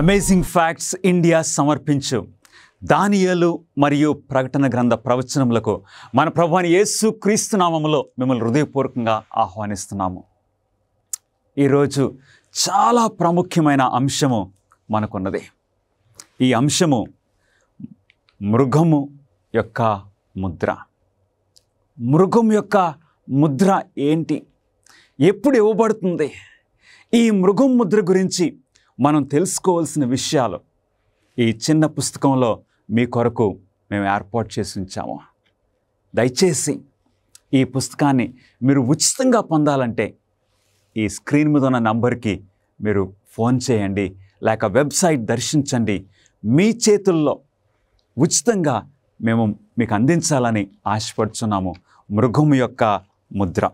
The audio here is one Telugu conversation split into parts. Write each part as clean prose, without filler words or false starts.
అమేజింగ్ ఫ్యాక్ట్స్ ఇండియా సమర్పించు దానియేలు మరియు ప్రకటన గ్రంథ ప్రవచనములకు మన ప్రభువైన యేసు క్రీస్తు నామములో మిమ్మల్ని హృదయపూర్వకంగా ఆహ్వానిస్తున్నాము. ఈరోజు చాలా ప్రాముఖ్యమైన అంశము మనకున్నది. ఈ అంశము మృగము యొక్క ముద్ర. మృగం యొక్క ముద్ర ఏంటి? ఎప్పుడు ఇవ్వబడుతుంది? ఈ మృగం ముద్ర గురించి మనం తెలుసుకోవాల్సిన విషయాలు ఈ చిన్న పుస్తకంలో మీ కొరకు మేము ఏర్పాటు చేసి ఉంచాము. దయచేసి ఈ పుస్తకాన్ని మీరు ఉచితంగా పొందాలంటే ఈ స్క్రీన్ మీద ఉన్న నంబర్కి మీరు ఫోన్ చేయండి, లేక వెబ్సైట్ దర్శించండి. మీ చేతుల్లో ఉచితంగా మేము మీకు అందించాలని ఆశపడుతున్నాము. మృగం యొక్క ముద్ర.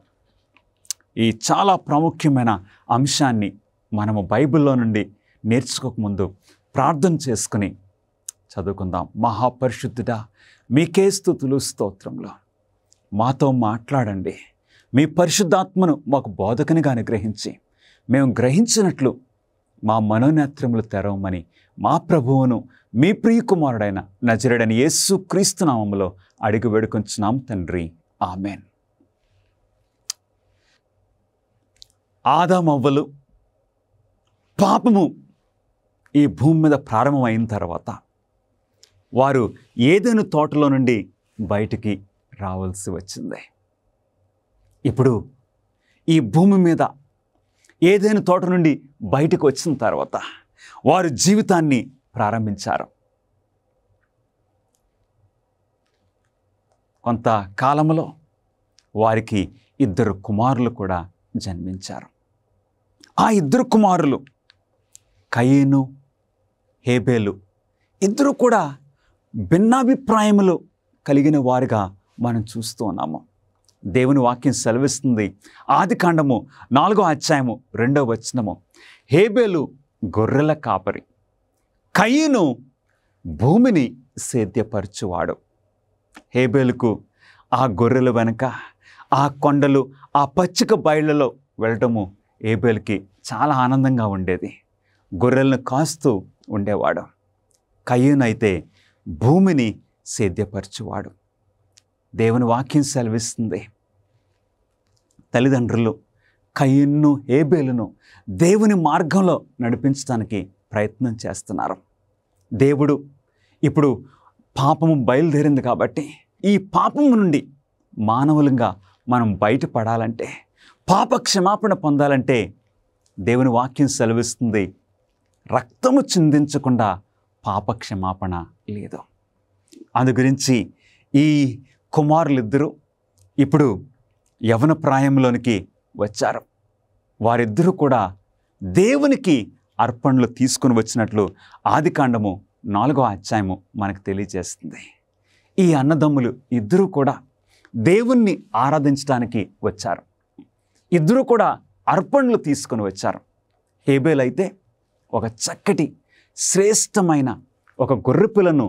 ఈ చాలా ప్రాముఖ్యమైన అంశాన్ని మనము బైబిల్లో నుండి నేర్చుకోకముందు ప్రార్థన చేసుకుని చదువుకుందాం. మహాపరిశుద్ధుడా, మీకే స్తుతులు స్తోత్రములు. మాతో మాట్లాడండి. మీ పరిశుద్ధాత్మను మాకు బోధకునిగా అనుగ్రహించి మేము గ్రహించినట్లు మా మనోనేత్రములు తెరవమని మా ప్రభువును మీ ప్రియకుమారుడైన నజరేయుడైన యేసు క్రీస్తు నామములో అడిగి వేడుకొంచున్నాం తండ్రి. ఆమెన్. ఆదామవ్వలు పాపము ఈ భూమి మీద ప్రారంభమైన తర్వాత వారు ఏదైనా తోటలో నుండి బయటికి రావాల్సి వచ్చింది. ఇప్పుడు ఈ భూమి మీద ఏదైనా తోట నుండి బయటకు వచ్చిన తర్వాత వారు జీవితాన్ని ప్రారంభించారు. కొంతకాలంలో వారికి 2 కుమారులు కూడా జన్మించారు. ఆ 2 కుమారులు కయీను, హేబేలు, ఇద్దరు కూడా భిన్నాభిప్రాయములు కలిగిన వారుగా మనం చూస్తూ ఉన్నాము. దేవుని వాక్యం సెలవిస్తుంది. ఆదికాండము 4వ అధ్యాయము 2వ వచనము, హేబేలు గొర్రెల కాపరి, కయీను భూమిని సేద్యపరచువాడు. హేబేలుకు ఆ గొర్రెల వెనుక, ఆ కొండలు, ఆ పచ్చిక బయళ్ళలో వెళ్ళటము హేబేలుకి చాలా ఆనందంగా ఉండేది. గొర్రెలను కాస్తూ ఉండేవాడు. కయీను అయితే భూమిని సేద్యపరచువాడు. దేవుని వాక్యం సెలవిస్తుంది, తల్లిదండ్రులు కయీనును హేబేలును దేవుని మార్గంలో నడిపించడానికి ప్రయత్నం చేస్తున్నారు. దేవుడు ఇప్పుడు పాపము బయలుదేరింది కాబట్టి ఈ పాపము నుండి మానవులుగా మనం బయటపడాలంటే, పాప క్షమాపణ పొందాలంటే దేవుని వాక్యం సెలవిస్తుంది, రక్తము చిందించకుండా పాప క్షమాపణ లేదు. అందు గురించి ఈ కుమారులిద్దరూ ఇప్పుడు యవన ప్రాయంలోనికి వచ్చారు. వారిద్దరూ కూడా దేవునికి అర్పణలు తీసుకుని వచ్చినట్లు ఆదికాండము 4వ అధ్యాయము మనకు తెలియజేస్తుంది. ఈ అన్నదమ్ములు ఇద్దరూ కూడా దేవుణ్ణి ఆరాధించడానికి వచ్చారు. ఇద్దరూ కూడా అర్పణలు తీసుకుని వచ్చారు. హేబేల్ అయితే ఒక చక్కటి శ్రేష్టమైన ఒక గొర్రెపిల్లను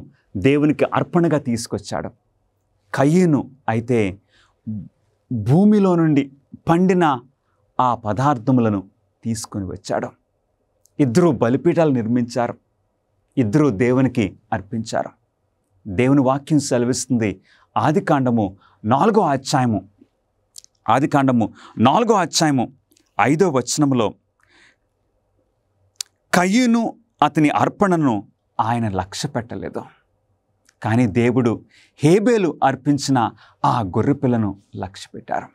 దేవునికి అర్పణగా తీసుకొచ్చాడు. కయీను అయితే భూమిలో నుండి పండిన ఆ పదార్థములను తీసుకొని వచ్చాడు. ఇద్దరు బలిపీఠాలు నిర్మించారు. ఇద్దరు దేవునికి అర్పించారు. దేవుని వాక్యం సెలవిస్తుంది, ఆదికాండము 4వ అధ్యాయము 5వ వచనములో, కయ్యూను అతని అర్పణను ఆయన లక్ష్య పెట్టలేదు. కానీ దేవుడు హేబేలు అర్పించిన ఆ గొర్రెపిల్లను లక్ష్య పెట్టారు.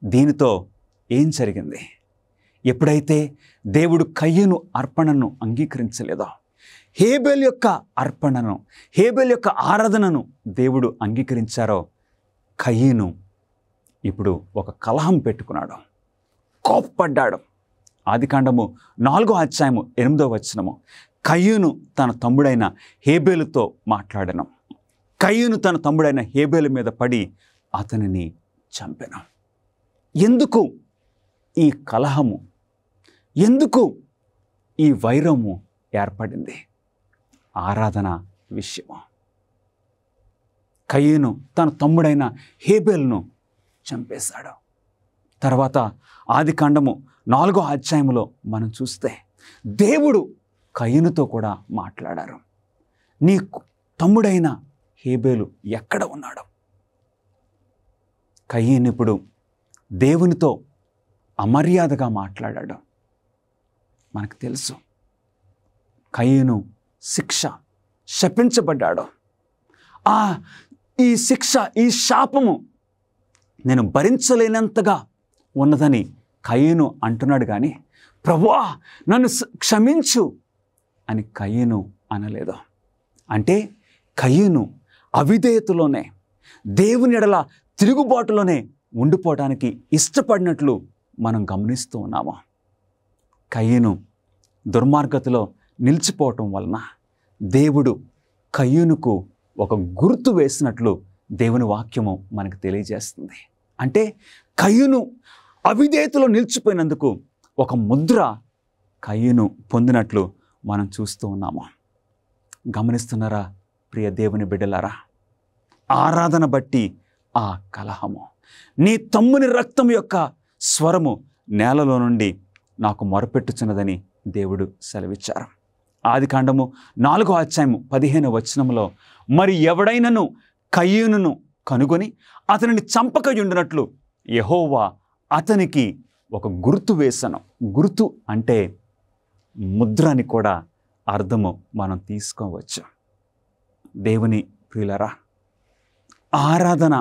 దీనితో ఏం జరిగింది? ఎప్పుడైతే దేవుడు కయ్యూను అర్పణను అంగీకరించలేదో, హేబేలు యొక్క అర్పణను, హేబేలు యొక్క ఆరాధనను దేవుడు అంగీకరించారో, కయ్యూను ఇప్పుడు ఒక కలహం పెట్టుకున్నాడు, కోప్పడ్డాడు. ఆదికాండము 4:8 కయ్యూను తన తమ్ముడైన హేబేలుతో మాట్లాడెను. కయ్యూను తన తమ్ముడైన హేబేలు మీద పడి అతనిని చంపెను. ఎందుకు ఈ కలహము, ఎందుకు ఈ వైరము ఏర్పడింది? ఆరాధన విషయము. కయ్యూను తన తమ్ముడైన హేబేలును చంపేశాడు. తర్వాత ఆదికాండము 4:4 మనం చూస్తే దేవుడు కయ్యూనుతో కూడా మాట్లాడారు. నీ తమ్ముడైన హేబేలు ఎక్కడ ఉన్నాడు? కయ్యూను ఇప్పుడు దేవునితో అమర్యాదగా మాట్లాడాడు. మనకు తెలుసు కయ్యూను శపించబడ్డాడు. ఈ శిక్ష, ఈ శాపము నేను భరించలేనంతగా ఉన్నదని కయ్యూను అంటున్నాడు. కానీ ప్రభువా నన్ను క్షమించు అని కయ్యూను అనలేదు. అంటే కయ్యూను అవిధేయతలోనే, దేవుని ఎడల తిరుగుబాటులోనే ఉండిపోవడానికి ఇష్టపడినట్లు మనం గమనిస్తూ ఉన్నాము. కయ్యూను దుర్మార్గతలో నిలిచిపోవటం వలన దేవుడు కయ్యూనుకు ఒక గుర్తు వేసినట్లు దేవుని వాక్యము మనకు తెలియజేస్తుంది. అంటే కయ్యూను అవిధేయతలో నిలిచిపోయినందుకు ఒక ముద్ర కయ్యూను పొందినట్లు మనం చూస్తూ ఉన్నాము. గమనిస్తున్నారా ప్రియ దేవుని బిడ్డలారా? ఆరాధన బట్టి ఆ కలహము, నీ తమ్ముని రక్తం యొక్క స్వరము నేలలో నుండి నాకు మొరపెట్టుచున్నదని దేవుడు సెలవిచ్చారు. ఆదికాండము 4:15 మరి ఎవడైనను కయ్యూనును కనుగొని అతనిని చంపకయుండునట్లు యెహోవా అతనికి ఒక గుర్తు వేసను. గుర్తు అంటే ముద్ర అని కూడా అర్థము మనం తీసుకోవచ్చు. దేవుని ప్రియులరా, ఆరాధన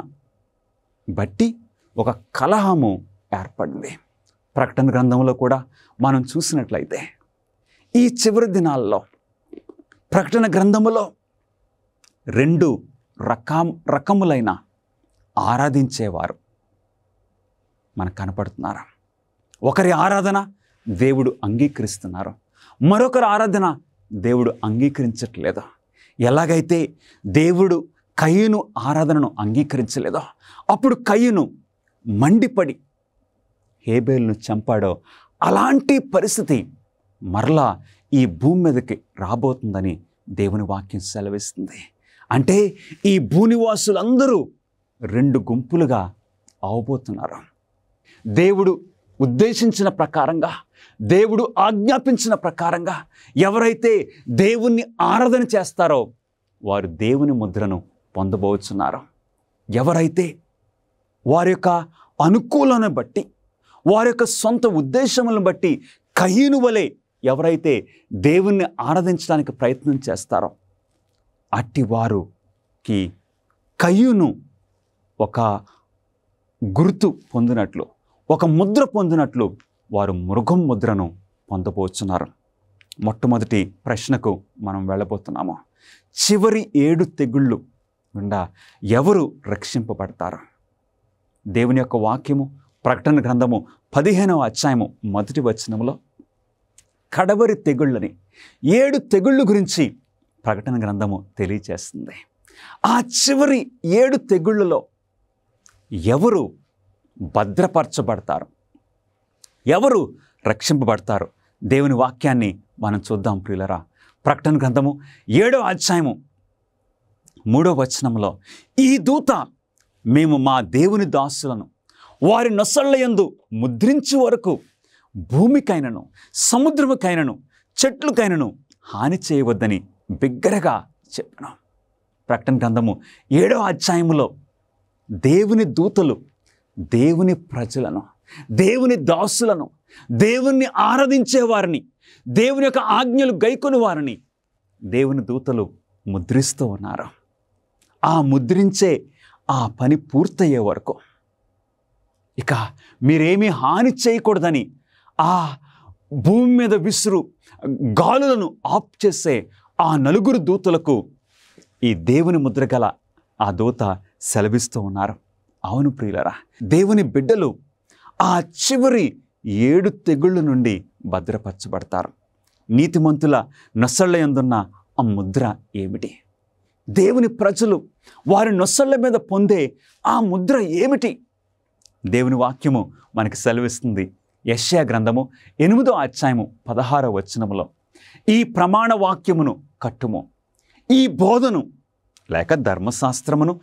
బట్టి ఒక కలహము ఏర్పడింది. ప్రకటన గ్రంథంలో కూడా మనం చూసినట్లయితే ఈ చివరి దినాల్లో ప్రకటన గ్రంథములో 2 రకములైన ఆరాధించేవారు మనకు కనపడుతున్నారు. ఒకరి ఆరాధన దేవుడు అంగీకరిస్తున్నారు, మరొకరి ఆరాధన దేవుడు అంగీకరించట్లేదు. ఎలాగైతే దేవుడు కయ్యూను ఆరాధనను అంగీకరించలేదో అప్పుడు కయ్యూను మండిపడి హేబేలును చంపాడో అలాంటి పరిస్థితి మరలా ఈ భూమి మీదకి రాబోతుందని దేవుని వాక్యం సెలవిస్తుంది. అంటే ఈ భూనివాసులందరూ 2 గుంపులుగా అవబోతున్నారు. దేవుడు ఉద్దేశించిన ప్రకారంగా, దేవుడు ఆజ్ఞాపించిన ప్రకారంగా ఎవరైతే దేవుణ్ణి ఆరాధన చేస్తారో వారు దేవుని ముద్రను పొందబోతున్నారు. ఎవరైతే వారి యొక్క అనుకూలను బట్టి, వారి యొక్క సొంత ఉద్దేశములను బట్టి కయ్యూను వలె ఎవరైతే దేవుణ్ణి ఆరాధించడానికి ప్రయత్నం చేస్తారో అట్టి వారికి కయ్యూను ఒక గుర్తు పొందినట్లు, ఒక ముద్ర పొందినట్లు వారు మృగం ముద్రను పొందబోతున్నారు. మొట్టమొదటి ప్రశ్నకు మనం వెళ్ళబోతున్నాము. చివరి 7 తెగుళ్ళు గుండా ఎవరు రక్షింపబడతారు? దేవుని యొక్క వాక్యము ప్రకటన గ్రంథము 15:1 కడవరి తెగుళ్ళని 7 తెగుళ్ళు గురించి ప్రకటన గ్రంథము తెలియజేస్తుంది. ఆ చివరి 7 తెగుళ్ళలో ఎవరు భద్రపరచబడతారు, ఎవరు రక్షింపబడతారు? దేవుని వాక్యాన్ని మనం చూద్దాం ప్రియులరా. ప్రకటన గ్రంథము 7:3 ఈ దూత మేము మా దేవుని దాసులను వారి నొసళ్ళయందు ముద్రించు వరకు భూమికైనను సముద్రముకైనను చెట్లుకైనను హాని చేయవద్దని బిగ్గరగా చెప్పాను. ప్రకటన గ్రంథము 7వ దేవుని దూతలు దేవుని ప్రజలను, దేవుని దాసులను, దేవుణ్ణి ఆరాధించే వారిని దేవుని యొక్క ఆజ్ఞలు గైకొని వారిని దేవుని దూతలు ముద్రిస్తూ ఉన్నారు. ఆ ముద్రించే ఆ పని పూర్తయ్యే వరకు ఇక మీరేమీ హాని చేయకూడదని ఆ భూమి మీద విసురు గాలులను ఆఫ్ చేసే ఆ 4 దూతలకు ఈ దేవుని ముద్ర గల ఆ దూత సెలవిస్తూ ఉన్నారు. అవును ప్రియులరా, దేవుని బిడ్డలు ఆ చివరి 7 తెగుళ్ళ నుండి భద్రపరచబడతారు. నీతిమంతుల నొసళ్ళ యందున్న ఆ ముద్ర ఏమిటి? దేవుని ప్రజలు వారి నొసళ్ళ మీద పొందే ఆ ముద్ర ఏమిటి? దేవుని వాక్యము మనకి సెలవిస్తుంది. యెషయా గ్రంథము 8వ అధ్యాయము 16వ వచనములో, ఈ ప్రమాణ వాక్యమును కట్టుము, ఈ బోధను లేక ధర్మశాస్త్రమును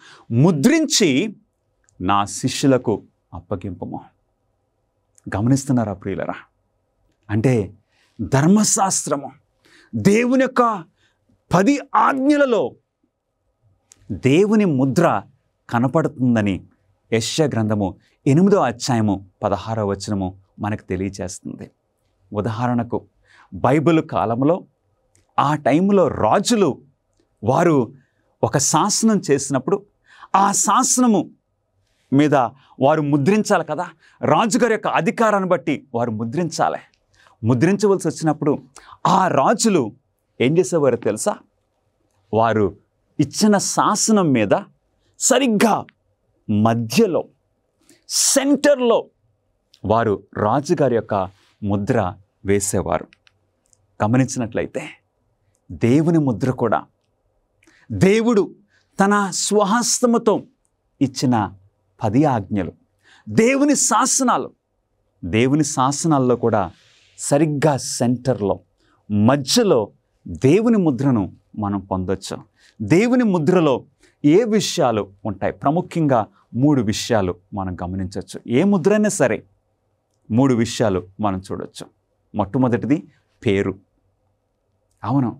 ముద్రించి నా శిష్యులకు అప్పగింపము. గమనిస్తున్నారా ప్రియులరా? అంటే ధర్మశాస్త్రము, దేవుని యొక్క 10 ఆజ్ఞలలో దేవుని ముద్ర కనపడుతుందని యెషయా గ్రంథము 8వ అధ్యాయము 16వ వచనము మనకు తెలియజేస్తుంది. ఉదాహరణకు బైబిల్ కాలంలో ఆ టైంలో రాజులు వారు ఒక శాసనం చేసినప్పుడు ఆ శాసనము మీద వారు ముద్రించాలి కదా. రాజుగారి యొక్క అధికారాన్ని బట్టి వారు ముద్రించాలి. ముద్రించవలసి వచ్చినప్పుడు ఆ రాజులు ఏం చేసేవారో తెలుసా? వారు ఇచ్చిన శాసనం మీద సరిగ్గా మధ్యలో సెంటర్లో వారు రాజుగారి యొక్క ముద్ర వేసేవారు. గమనించినట్లయితే దేవుని ముద్ర కూడా దేవుడు తన స్వహస్తముతో ఇచ్చిన 10 ఆజ్ఞలు, దేవుని శాసనాల్లో కూడా సరిగ్గా సెంటర్లో మధ్యలో దేవుని ముద్రను మనం పొందొచ్చు. దేవుని ముద్రలో ఏ విషయాలు ఉంటాయి? ప్రాముఖ్యంగా 3 విషయాలు మనం గమనించవచ్చు. ఏ ముద్ర అయినా సరే 3 విషయాలు మనం చూడొచ్చు. మొట్టమొదటిది పేరు. అవును,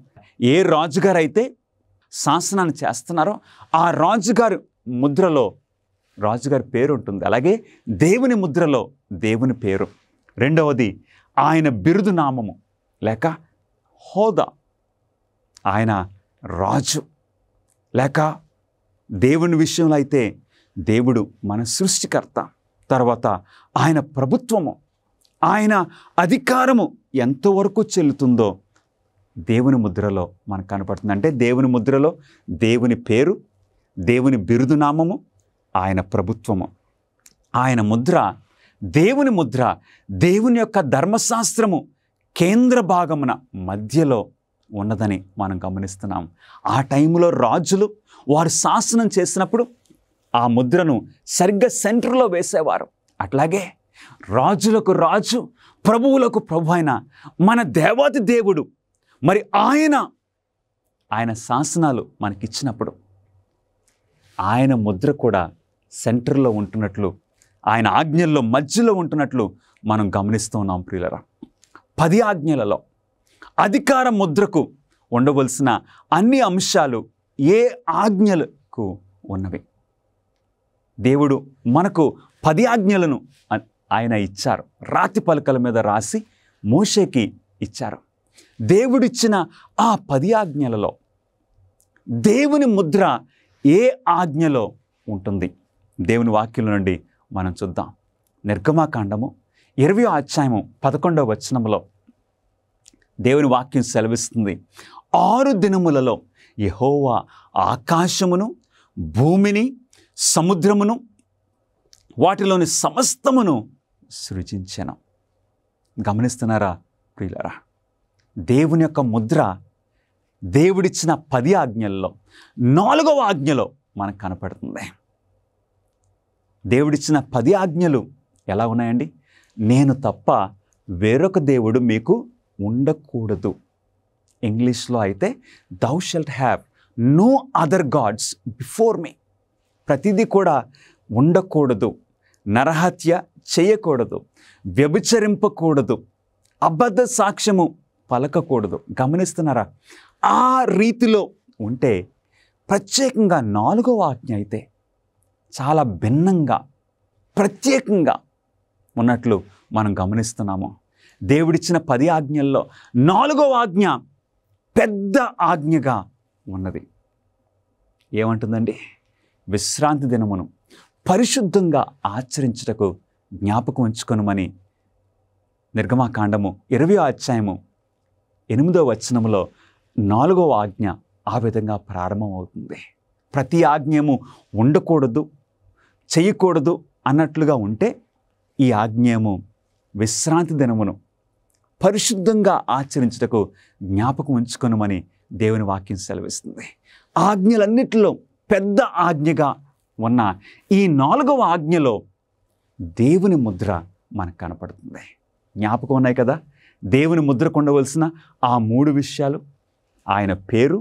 ఏ రాజుగారు అయితే శాసనాన్ని చేస్తున్నారో ఆ రాజుగారి ముద్రలో రాజుగారి పేరు ఉంటుంది. అలాగే దేవుని ముద్రలో దేవుని పేరు. రెండవది ఆయన బిరుదు నామము లేక హోదా. ఆయన రాజు లేక దేవుని విషయంలో అయితే దేవుడు మన సృష్టికర్త. తర్వాత ఆయన ప్రభుత్వము, ఆయన అధికారము ఎంతవరకు చెల్లుతుందో దేవుని ముద్రలో మనకు కనపడుతుంది. అంటే దేవుని ముద్రలో దేవుని పేరు, దేవుని బిరుదు నామము, ఆయన ప్రభుత్వము. ఆయన ముద్ర, దేవుని ముద్ర, దేవుని యొక్క ధర్మశాస్త్రము కేంద్ర భాగమున మధ్యలో ఉన్నదని మనం గమనిస్తున్నాం. ఆ టైంలో రాజులు వారు శాసనం చేసినప్పుడు ఆ ముద్రను సరిగ్గా సెంటర్లో వేసేవారు. అట్లాగే రాజులకు రాజు, ప్రభువులకు ప్రభు అయిన మన దేవాది దేవుడు మరి ఆయన శాసనాలు మనకిచ్చినప్పుడు ఆయన ముద్ర కూడా సెంటర్లో ఉంటున్నట్లు, ఆయన ఆజ్ఞల్లో మధ్యలో ఉంటున్నట్లు మనం గమనిస్తూ ఉన్నాం ప్రియులరా. 10 ఆజ్ఞలలో అధికార ముద్రకు ఉండవలసిన అన్ని అంశాలు ఏ ఆజ్ఞలకు ఉన్నవి? దేవుడు మనకు 10 ఆజ్ఞలను ఆయన ఇచ్చారు. రాతి పలకల మీద రాసి మోషేకి ఇచ్చారు. దేవుడిచ్చిన ఆ 10 ఆజ్ఞలలో దేవుని ముద్ర ఏ ఆజ్ఞలో ఉంటుంది? దేవుని వాక్యం నుండి మనం చూద్దాం. నిర్గమాకాండము 20వ అధ్యాయము 11వ వచనములో దేవుని వాక్యం సెలవిస్తుంది. 6 దినములలో యెహోవా ఆకాశమును, భూమిని, సముద్రమును, వాటిలోని సమస్తమును సృజించెను. గమనిస్తున్నారా ప్రియులరా? దేవుని యొక్క ముద్ర దేవుడిచ్చిన 10 ఆజ్ఞల్లో 4వ ఆజ్ఞలో మనకు కనపడుతుంది. దేవుడిచ్చిన 10 ఆజ్ఞలు ఎలా ఉన్నాయండి? నేను తప్ప వేరొక దేవుడు మీకు ఉండకూడదు. ఇంగ్లీష్లో అయితే thou shalt have no other gods before me. ప్రతిదీ కూడా ఉండకూడదు. నరహత్య చేయకూడదు, వ్యభిచరింపకూడదు, అబద్ధ సాక్ష్యము పలకకూడదు. గమనిస్తున్నారా? ఆ రీతిలో ఉంటే ప్రత్యేకంగా 4వ ఆజ్ఞ అయితే చాలా భిన్నంగా, ప్రత్యేకంగా ఉన్నట్లు మనం గమనిస్తున్నాము. దేవుడిచ్చిన 10 ఆజ్ఞల్లో 4వ ఆజ్ఞ పెద్ద ఆజ్ఞగా ఉన్నది. ఏమంటుందండి? విశ్రాంతి దినమును పరిశుద్ధంగా ఆచరించుటకు జ్ఞాపకం ఉంచుకొనుమని నిర్గమాకాండము 20వ అధ్యాయము 8వ వచనములో 4వ ఆజ్ఞ ఆ విధంగా ప్రారంభమవుతుంది. ప్రతి ఆజ్ఞము ఉండకూడదు, చేయకూడదు అన్నట్లుగా ఉంటే ఈ ఆజ్ఞము విశ్రాంతి దినమును పరిశుద్ధంగా ఆచరించుటకు జ్ఞాపకం ఉంచుకొనుమని దేవుని వాక్యం సెలవిస్తుంది. ఆజ్ఞలన్నిటిలో పెద్ద ఆజ్ఞగా ఉన్న ఈ 4వ ఆజ్ఞలో దేవుని ముద్ర మనకు కనపడుతుంది. జ్ఞాపకం ఉన్నాయి కదా, దేవుని ముద్రకు ఉండవలసిన ఆ 3 విషయాలు: ఆయన పేరు,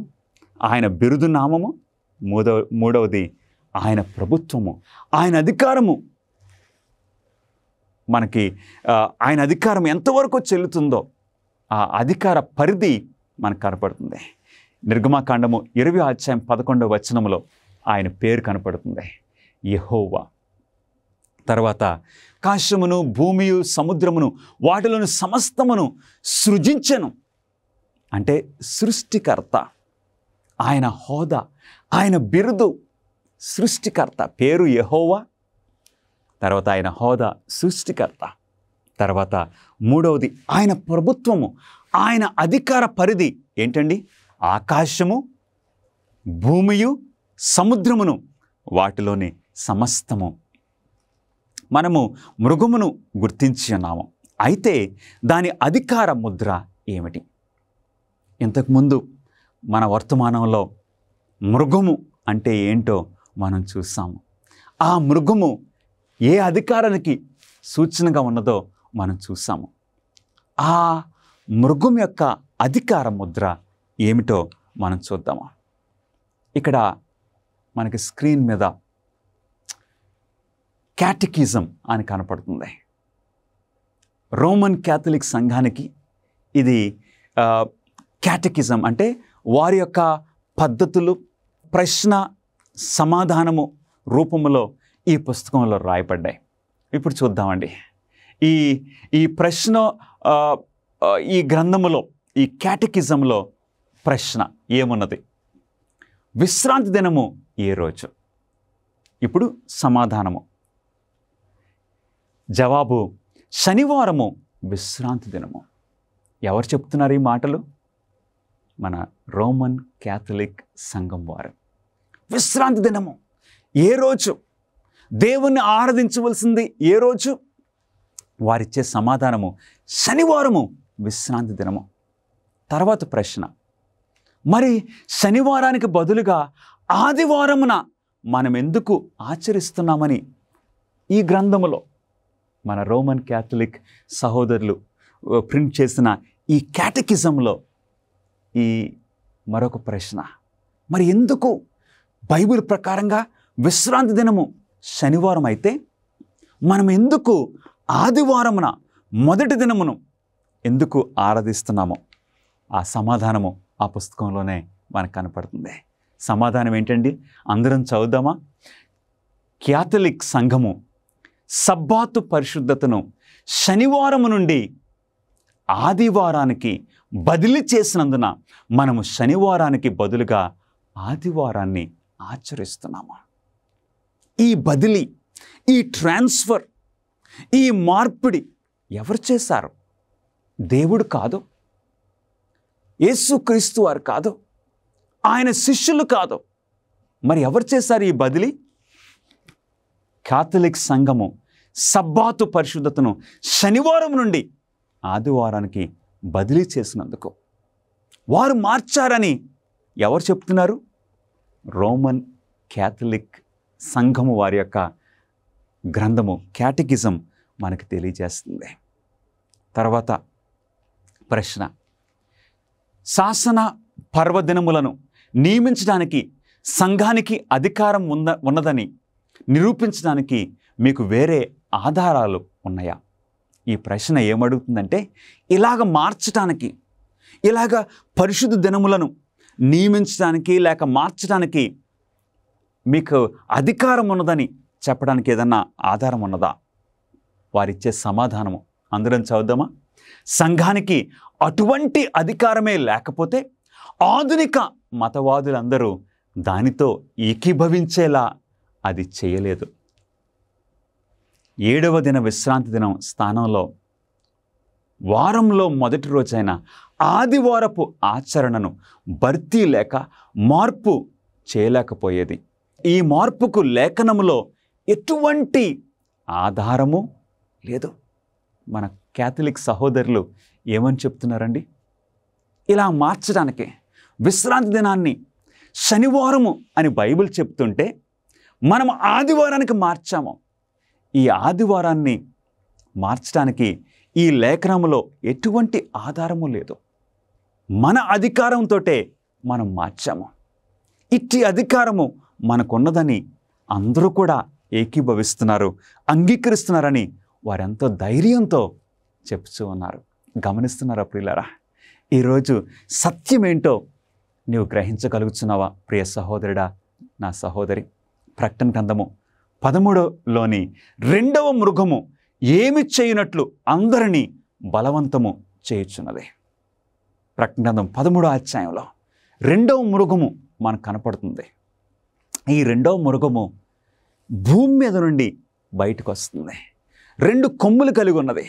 ఆయన బిరుదు నామము, మూడవది ఆయన ప్రభుత్వము, ఆయన అధికారము. మనకి ఆయన అధికారం ఎంతవరకు చెల్లుతుందో ఆ అధికార పరిధి మనకు కనపడుతుంది. నిర్గమాకాండము 20వ అధ్యాయం 11వ వచనములో ఆయన పేరు కనపడుతుంది, యెహోవా. తర్వాత ఆకాశమును, భూమియు, సముద్రమును, వాటిలోని సమస్తమును సృజించెను అంటే సృష్టికర్త. ఆయన హోదా, ఆయన బిరుదు సృష్టికర్త. పేరు యెహోవా, తర్వాత ఆయన హోదా సృష్టికర్త. తర్వాత మూడవది ఆయన ప్రభుత్వము, ఆయన అధికార పరిధి ఏంటండి? ఆకాశము, భూమియు, సముద్రమును, వాటిలోని సమస్తము. మనము మృగమును గుర్తించి ఉన్నాము. అయితే దాని అధికార ముద్ర ఏమిటి? ఇంతకుముందు మన వర్తమానంలో మృగము అంటే ఏంటో మనం చూసాము. ఆ మృగము ఏ అధికారానికి సూచనగా ఉన్నదో మనం చూసాము. ఆ మృగం యొక్క అధికార ముద్ర ఏమిటో మనం చూద్దాము. ఇక్కడ మనకి స్క్రీన్ మీద క్యాటకిజం అని కనపడుతుంది. రోమన్ క్యాథలిక్ సంఘానికి ఇది క్యాటకిజం అంటే వారి యొక్క పద్ధతులు, ప్రశ్న సమాధానము రూపంలో ఈ పుస్తకంలో రాయబడ్డాయి. ఇప్పుడు చూద్దామండి. ఈ ప్రశ్న ఈ గ్రంథములో, ఈ క్యాటకిజంలో ప్రశ్న ఏమున్నది? విశ్రాంతి దినము ఏ రోజు? ఇప్పుడు సమాధానము, జవాబు శనివారము విశ్రాంతి దినము. ఎవరు చెప్తున్నారు ఈ మాటలు? మన రోమన్ క్యాథలిక్ సంఘం వారు. విశ్రాంతి దినము ఏ రోజు? దేవుణ్ణి ఆరాధించవలసింది ఏ రోజు? వారిచ్చే సమాధానము శనివారము విశ్రాంతి దినము. తర్వాత ప్రశ్న, మరి శనివారానికి బదులుగా ఆదివారమున మనం ఎందుకు ఆచరిస్తున్నామని ఈ గ్రంథములో మన రోమన్ క్యాథలిక్ సహోదరులు ప్రింట్ చేసిన ఈ క్యాటకిజంలో ఈ మరొక ప్రశ్న, మరి ఎందుకు బైబిల్ ప్రకారంగా విశ్రాంతి దినము శనివారం అయితే మనం ఎందుకు ఆదివారమున మొదటి దినమును ఎందుకు ఆరాధిస్తున్నామో ఆ సమాధానము ఆ పుస్తకంలోనే మనకు కనపడుతుంది. సమాధానం ఏంటండి? అందరం చదువుదామా? క్యాథలిక్ సంఘము సబ్బాతు పరిశుద్ధతను శనివారము నుండి ఆదివారానికి బదిలీ చేసినందున మనము శనివారానికి బదులుగా ఆదివారాన్ని ఆచరిస్తున్నాము. ఈ బదిలీ, ఈ ట్రాన్స్ఫర్, ఈ మార్పిడి ఎవరు చేశారు? దేవుడు కాదు, యేసుక్రీస్తు వారు కాదు, ఆయన శిష్యులు కాదు. మరి ఎవరు చేశారు ఈ బదిలీ? క్యాథలిక్ సంఘము సబ్బాతు పరిశుద్ధతను శనివారం నుండి ఆదివారానికి బదిలీ చేసినందుకు వారు మార్చారని ఎవరు చెప్తున్నారు? రోమన్ క్యాథలిక్ సంఘము వారి యొక్క గ్రంథము క్యాటకిజం మనకు తెలియజేస్తుంది. తర్వాత ప్రశ్న, శాసన పర్వదినములను నియమించడానికి సంఘానికి అధికారం ఉన్నదని నిరూపించడానికి మీకు వేరే ఆధారాలు ఉన్నాయా? ఈ ప్రశ్న ఏమడుగుతుందంటే, ఇలాగ మార్చడానికి, ఇలాగ పరిశుద్ధ దినములను నియమించడానికి లేక మార్చడానికి మీకు అధికారం ఉన్నదని చెప్పడానికి ఏదన్నా ఆధారం ఉన్నదా? వారిచ్చే సమాధానము అందరం చదువుదామా? సంఘానికి అటువంటి అధికారమే లేకపోతే ఆధునిక మతవాదులందరూ దానితో ఏకీభవించేలా అది చేయలేదు. 7వ దిన విశ్రాంతి దినం స్థానంలో వారంలో మొదటి రోజైన ఆదివారపు ఆచరణను భర్తీ లేక మార్పు చేయలేకపోయేది. ఈ మార్పుకు లేఖనములో ఎటువంటి ఆధారము లేదు. మన క్యాథలిక్ సహోదరులు ఏమని చెప్తున్నారండి? ఇలా మార్చడానికి విశ్రాంతి దినాన్ని శనివారము అని బైబిల్ చెప్తుంటే మనం ఆదివారానికి మార్చాము. ఈ ఆదివారాన్ని మార్చడానికి ఈ లేఖనములో ఎటువంటి ఆధారము లేదు. మన అధికారంతోటే మనం మార్చాము. ఇట్టి అధికారము మనకున్నదని అందరూ కూడా ఏకీభవిస్తున్నారు, అంగీకరిస్తున్నారని వారెంతో ధైర్యంతో చెప్తూ ఉన్నారు. గమనిస్తున్నారా ప్రియులారా? ఈరోజు సత్యమేంటో నీవు గ్రహించగలుగుతున్నావా ప్రియ సహోదరుడా, నా సహోదరి? ప్రకటన గ్రంథము 13లోని 2వ మృగము ఏమి చేయనట్లు అందరినీ బలవంతము చేయుచున్నది. ప్రకటన గ్రంథం 13వ అధ్యాయంలో 2వ మృగము మనకు కనపడుతుంది. ఈ 2వ మృగము భూమి మీద నుండి బయటకు వస్తుంది. 2 కొమ్ములు కలిగి ఉన్నది.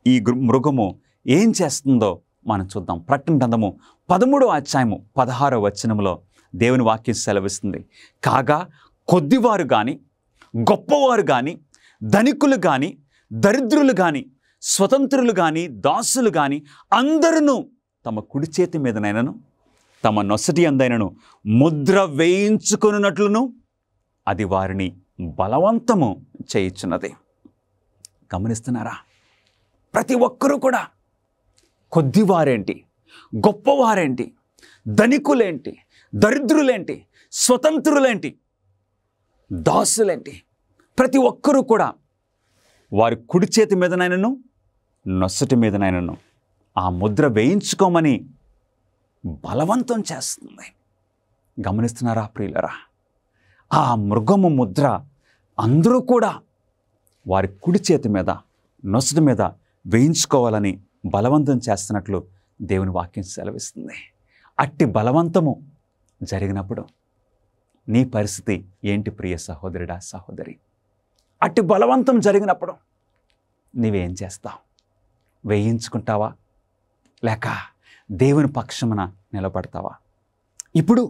ఈ మృగము ఏం చేస్తుందో మనం చూద్దాం. ప్రకటన గ్రంథము 13వ అధ్యాయము 16వ వచనంలో దేవుని వాక్యం సెలవిస్తుంది. కాగా కొద్దివారు కానీ, గొప్పవారు కానీ, ధనికులు కానీ, దరిద్రులు కానీ, స్వతంత్రులు కానీ, దాసులు కానీ అందరూ తమ కుడి చేతి మీదనైనను తమ నొసటి అందైనను ముద్ర వేయించుకొనున్నట్లును అది వారిని బలవంతము చేయుచున్నది. గమనిస్తున్నారా? ప్రతి ఒక్కరూ కూడా కొద్దివారేంటి, గొప్పవారేంటి, ధనికులేంటి, దరిద్రులేంటి, స్వతంత్రులేంటి, దాసులేంటి, ప్రతి ఒక్కరూ కూడా వారి కుడి చేతి మీదనైనను నొసటి మీదనైనను ఆ ముద్ర వేయించుకోమని బలవంతం చేస్తుంది. గమనిస్తున్నారా ప్రియులరా? ఆ మృగము ముద్ర అందరూ కూడా వారి కుడి చేతి మీద నొసటి మీద వేయించుకోవాలని బలవంతం చేస్తున్నట్లు దేవుని వాక్యం సెలవిస్తుంది. అట్టి బలవంతము జరిగినప్పుడు నీ పరిస్థితి ఏంటి ప్రియ సహోదరుడా, సహోదరి? అట్టి బలవంతం జరిగినప్పుడు నీవేం చేస్తావు? వేయించుకుంటావా లేక దేవుని పక్షమున నిలబడతావా? ఇప్పుడు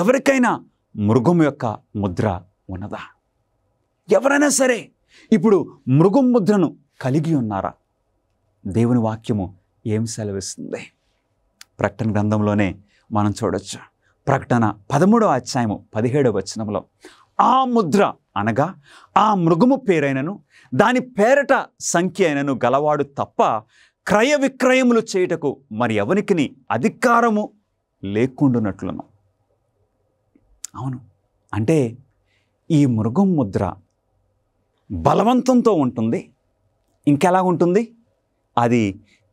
ఎవరికైనా మృగం యొక్క ముద్ర ఉన్నదా? ఎవరైనా సరే ఇప్పుడు మృగం ముద్రను కలిగి ఉన్నారా? దేవుని వాక్యము ఏం సెలవిస్తుంది? ప్రకటన గ్రంథంలోనే మనం చూడొచ్చు. ప్రకటన 13వ అధ్యాయము 17వ వచనంలో ఆ ముద్ర అనగా ఆ మృగము పేరైనను దాని పేరట సంఖ్య అయినను గలవాడు తప్ప క్రయ విక్రయములు చేయుటకు మరి ఎవనికి అధికారము లేకుండునట్లును. అవును, అంటే ఈ మృగం ముద్ర బలవంతంతో ఉంటుంది. ఇంకెలా ఉంటుంది? అది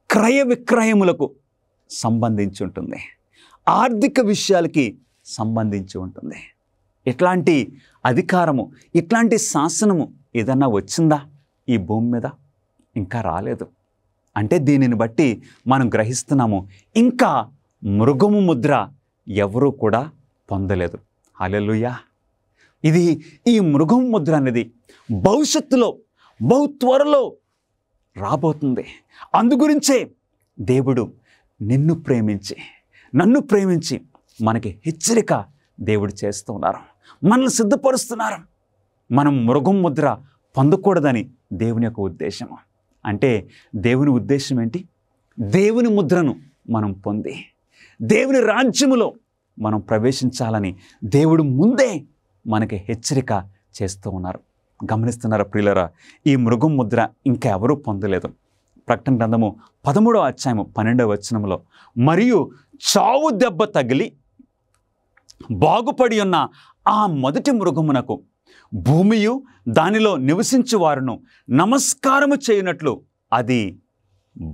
క్రయ విక్రయములకు సంబంధించి ఉంటుంది, ఆర్థిక విషయాలకి సంబంధించి ఉంటుంది. ఇట్లాంటి అధికారము, ఇట్లాంటి శాసనము ఏదన్నా వచ్చిందా ఈ భూమి మీద? ఇంకా రాలేదు. అంటే దీనిని బట్టి మనం గ్రహిస్తున్నాము, ఇంకా మృగము ముద్ర ఎవరూ కూడా పొందలేదు. హల్లెలూయా! ఈ మృగం ముద్ర అనేది భవిష్యత్తులో బహు త్వరలో రాబోతుంది. అందుగురించే దేవుడు నిన్ను ప్రేమించి నన్ను ప్రేమించి మనకి హెచ్చరిక దేవుడు చేస్తూ ఉన్నారు, మనల్ని సిద్ధపరుస్తున్నారు. మనం మృగం ముద్ర పొందకూడదని దేవుని యొక్క ఉద్దేశం. అంటే దేవుని ఉద్దేశం ఏంటి? దేవుని ముద్రను మనం పొంది దేవుని రాజ్యములో మనం ప్రవేశించాలని దేవుడు ముందే మనకి హెచ్చరిక చేస్తూ ఉన్నారు. గమనిస్తున్నారా ప్రియులరా? ఈ మృగం ముద్ర ఇంకా ఎవరూ పొందలేదు. ప్రకటన గ్రంథము 13వ అధ్యాయము 12వ వచనంలో మరియు చావు దెబ్బ తగిలి బాగుపడి ఉన్న ఆ మొదటి మృగమునకు భూమియు దానిలో నివసించు వారును నమస్కారము చేయనట్లు అది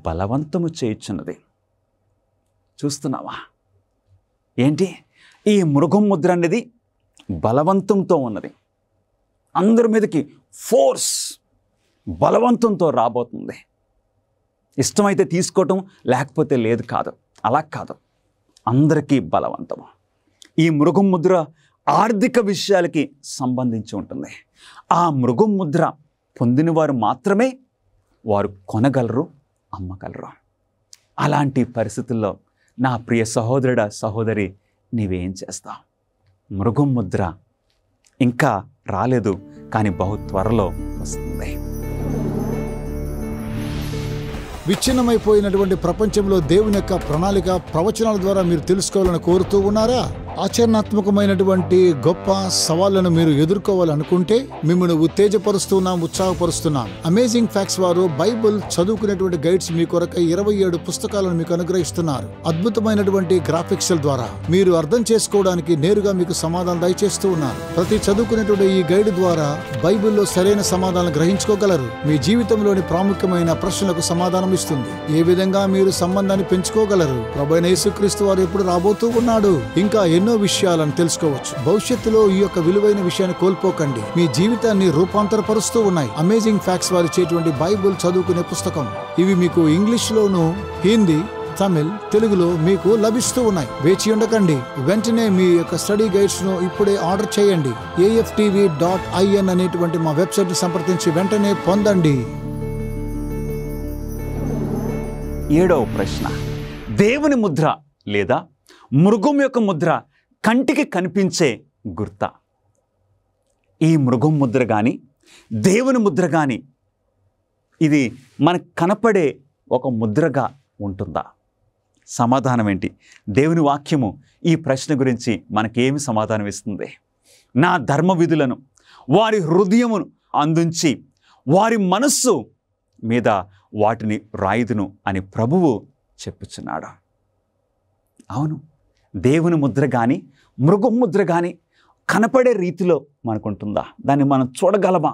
బలవంతము చేయుచున్నది. చూస్తున్నావా? ఏంటి? ఈ మృగం ముద్ర అనేది బలవంతంతో ఉన్నది. అందరి మీదకి ఫోర్స్, బలవంతంతో రాబోతుంది. ఇష్టమైతే తీసుకోవటం, లేకపోతే లేదు కాదు. అలా కాదు, అందరికీ బలవంతము. ఈ మృగం ముద్ర ఆర్థిక విషయాలకి సంబంధించి ఉంటుంది. ఆ మృగం ముద్ర పొందిన వారు మాత్రమే వారు కొనగలరు, అమ్మగలరు. అలాంటి పరిస్థితుల్లో నా ప్రియ సహోదరుడా, సహోదరి, నీవేం చేస్తావు? మృగం ముద్ర ఇంకా రాలేదు, కానీ బహు త్వరలో వస్తుంది. విచ్ఛిన్నమైపోయినటువంటి ప్రపంచంలో దేవుని యొక్క ప్రణాళిక ప్రవచనాల ద్వారా మీరు తెలుసుకోవాలని కోరుతూ ఉన్నారా? ఆచరణాత్మకమైనటువంటి గొప్ప సవాళ్లను మీరు ఎదుర్కోవాలనుకుంటే మిమ్మల్ని ఉత్తేజపరుస్తున్నాం, ఉత్సాహపరుస్తున్నాం. అమేజింగ్ ఫ్యాక్ట్స్ వారు బైబిల్ చదువుకునేటువంటి గైడ్స్ మీ కొరకై 27 పుస్తకాలను మీకు అనుగ్రహిస్తున్నారు. అద్భుతమైనటువంటి గ్రాఫిక్స్ ద్వారా మీరు అర్థం చేసుకోవడానికి నేరుగా మీకు సమాధానం దయచేస్తూ ఉన్నారు. ప్రతి చదువుకునేటువంటి ఈ గైడ్ ద్వారా బైబిల్లో సరైన సమాధానం గ్రహించుకోగలరు. మీ జీవితంలోని ప్రాముఖ్యమైన ప్రశ్నలకు సమాధానం ఇస్తుంది. ఏ విధంగా మీరు సంబంధాన్ని పెంచుకోగలరు? ప్రభువైన యేసుక్రీస్తు వారు ఎప్పుడు రాబోతూ ఉన్నాడు? ఇంకా ఎన్నో విషయాలను తెలుసుకోవచ్చు. భవిష్యత్తులో ఈ యొక్క విలువైన విషయాన్ని కోల్పోకండి. మీ జీవితాన్ని రూపాంతరపరుస్తూ ఉన్నాయి అమేజింగ్ ఫ్యాక్ట్స్ వారు ఇచ్చేటువంటి బైబిల్ చదువుకునే పుస్తకం. ఇవి మీకు ఇంగ్లీష్ లోను, హిందీ, తమిళ్, తెలుగులో మీకు లభిస్తూ ఉన్నాయి. వేచి ఉండకండి, వెంటనే మీ యొక్క స్టడీ గైడ్స్ ను ఇప్పుడే ఆర్డర్ చేయండి. AFTV.in అనేటువంటి మా వెబ్సైట్ ని సంప్రదించి వెంటనే పొందండి. 7వ ప్రశ్న, దేవుని ముద్ర లేదా మృగం యొక్క ముద్ర కంటికి కనిపించే గుర్త? ఈ మృగం ముద్ర కానీ దేవుని ముద్ర కానీ ఇది మనకు కనపడే ఒక ముద్రగా ఉంటుందా? సమాధానం ఏంటి? దేవుని వాక్యము ఈ ప్రశ్న గురించి మనకేమి సమాధానం ఇస్తుంది? నా ధర్మ విధులను వారి హృదయమును అందించి వారి మనస్సు మీద వాటిని రాయుదును అని ప్రభువు చెప్పుచున్నాడు. అవును, దేవుని ముద్ర కానీ మృగం ముద్ర కానీ కనపడే రీతిలో మనకుంటుందా? దాన్ని మనం చూడగలమా?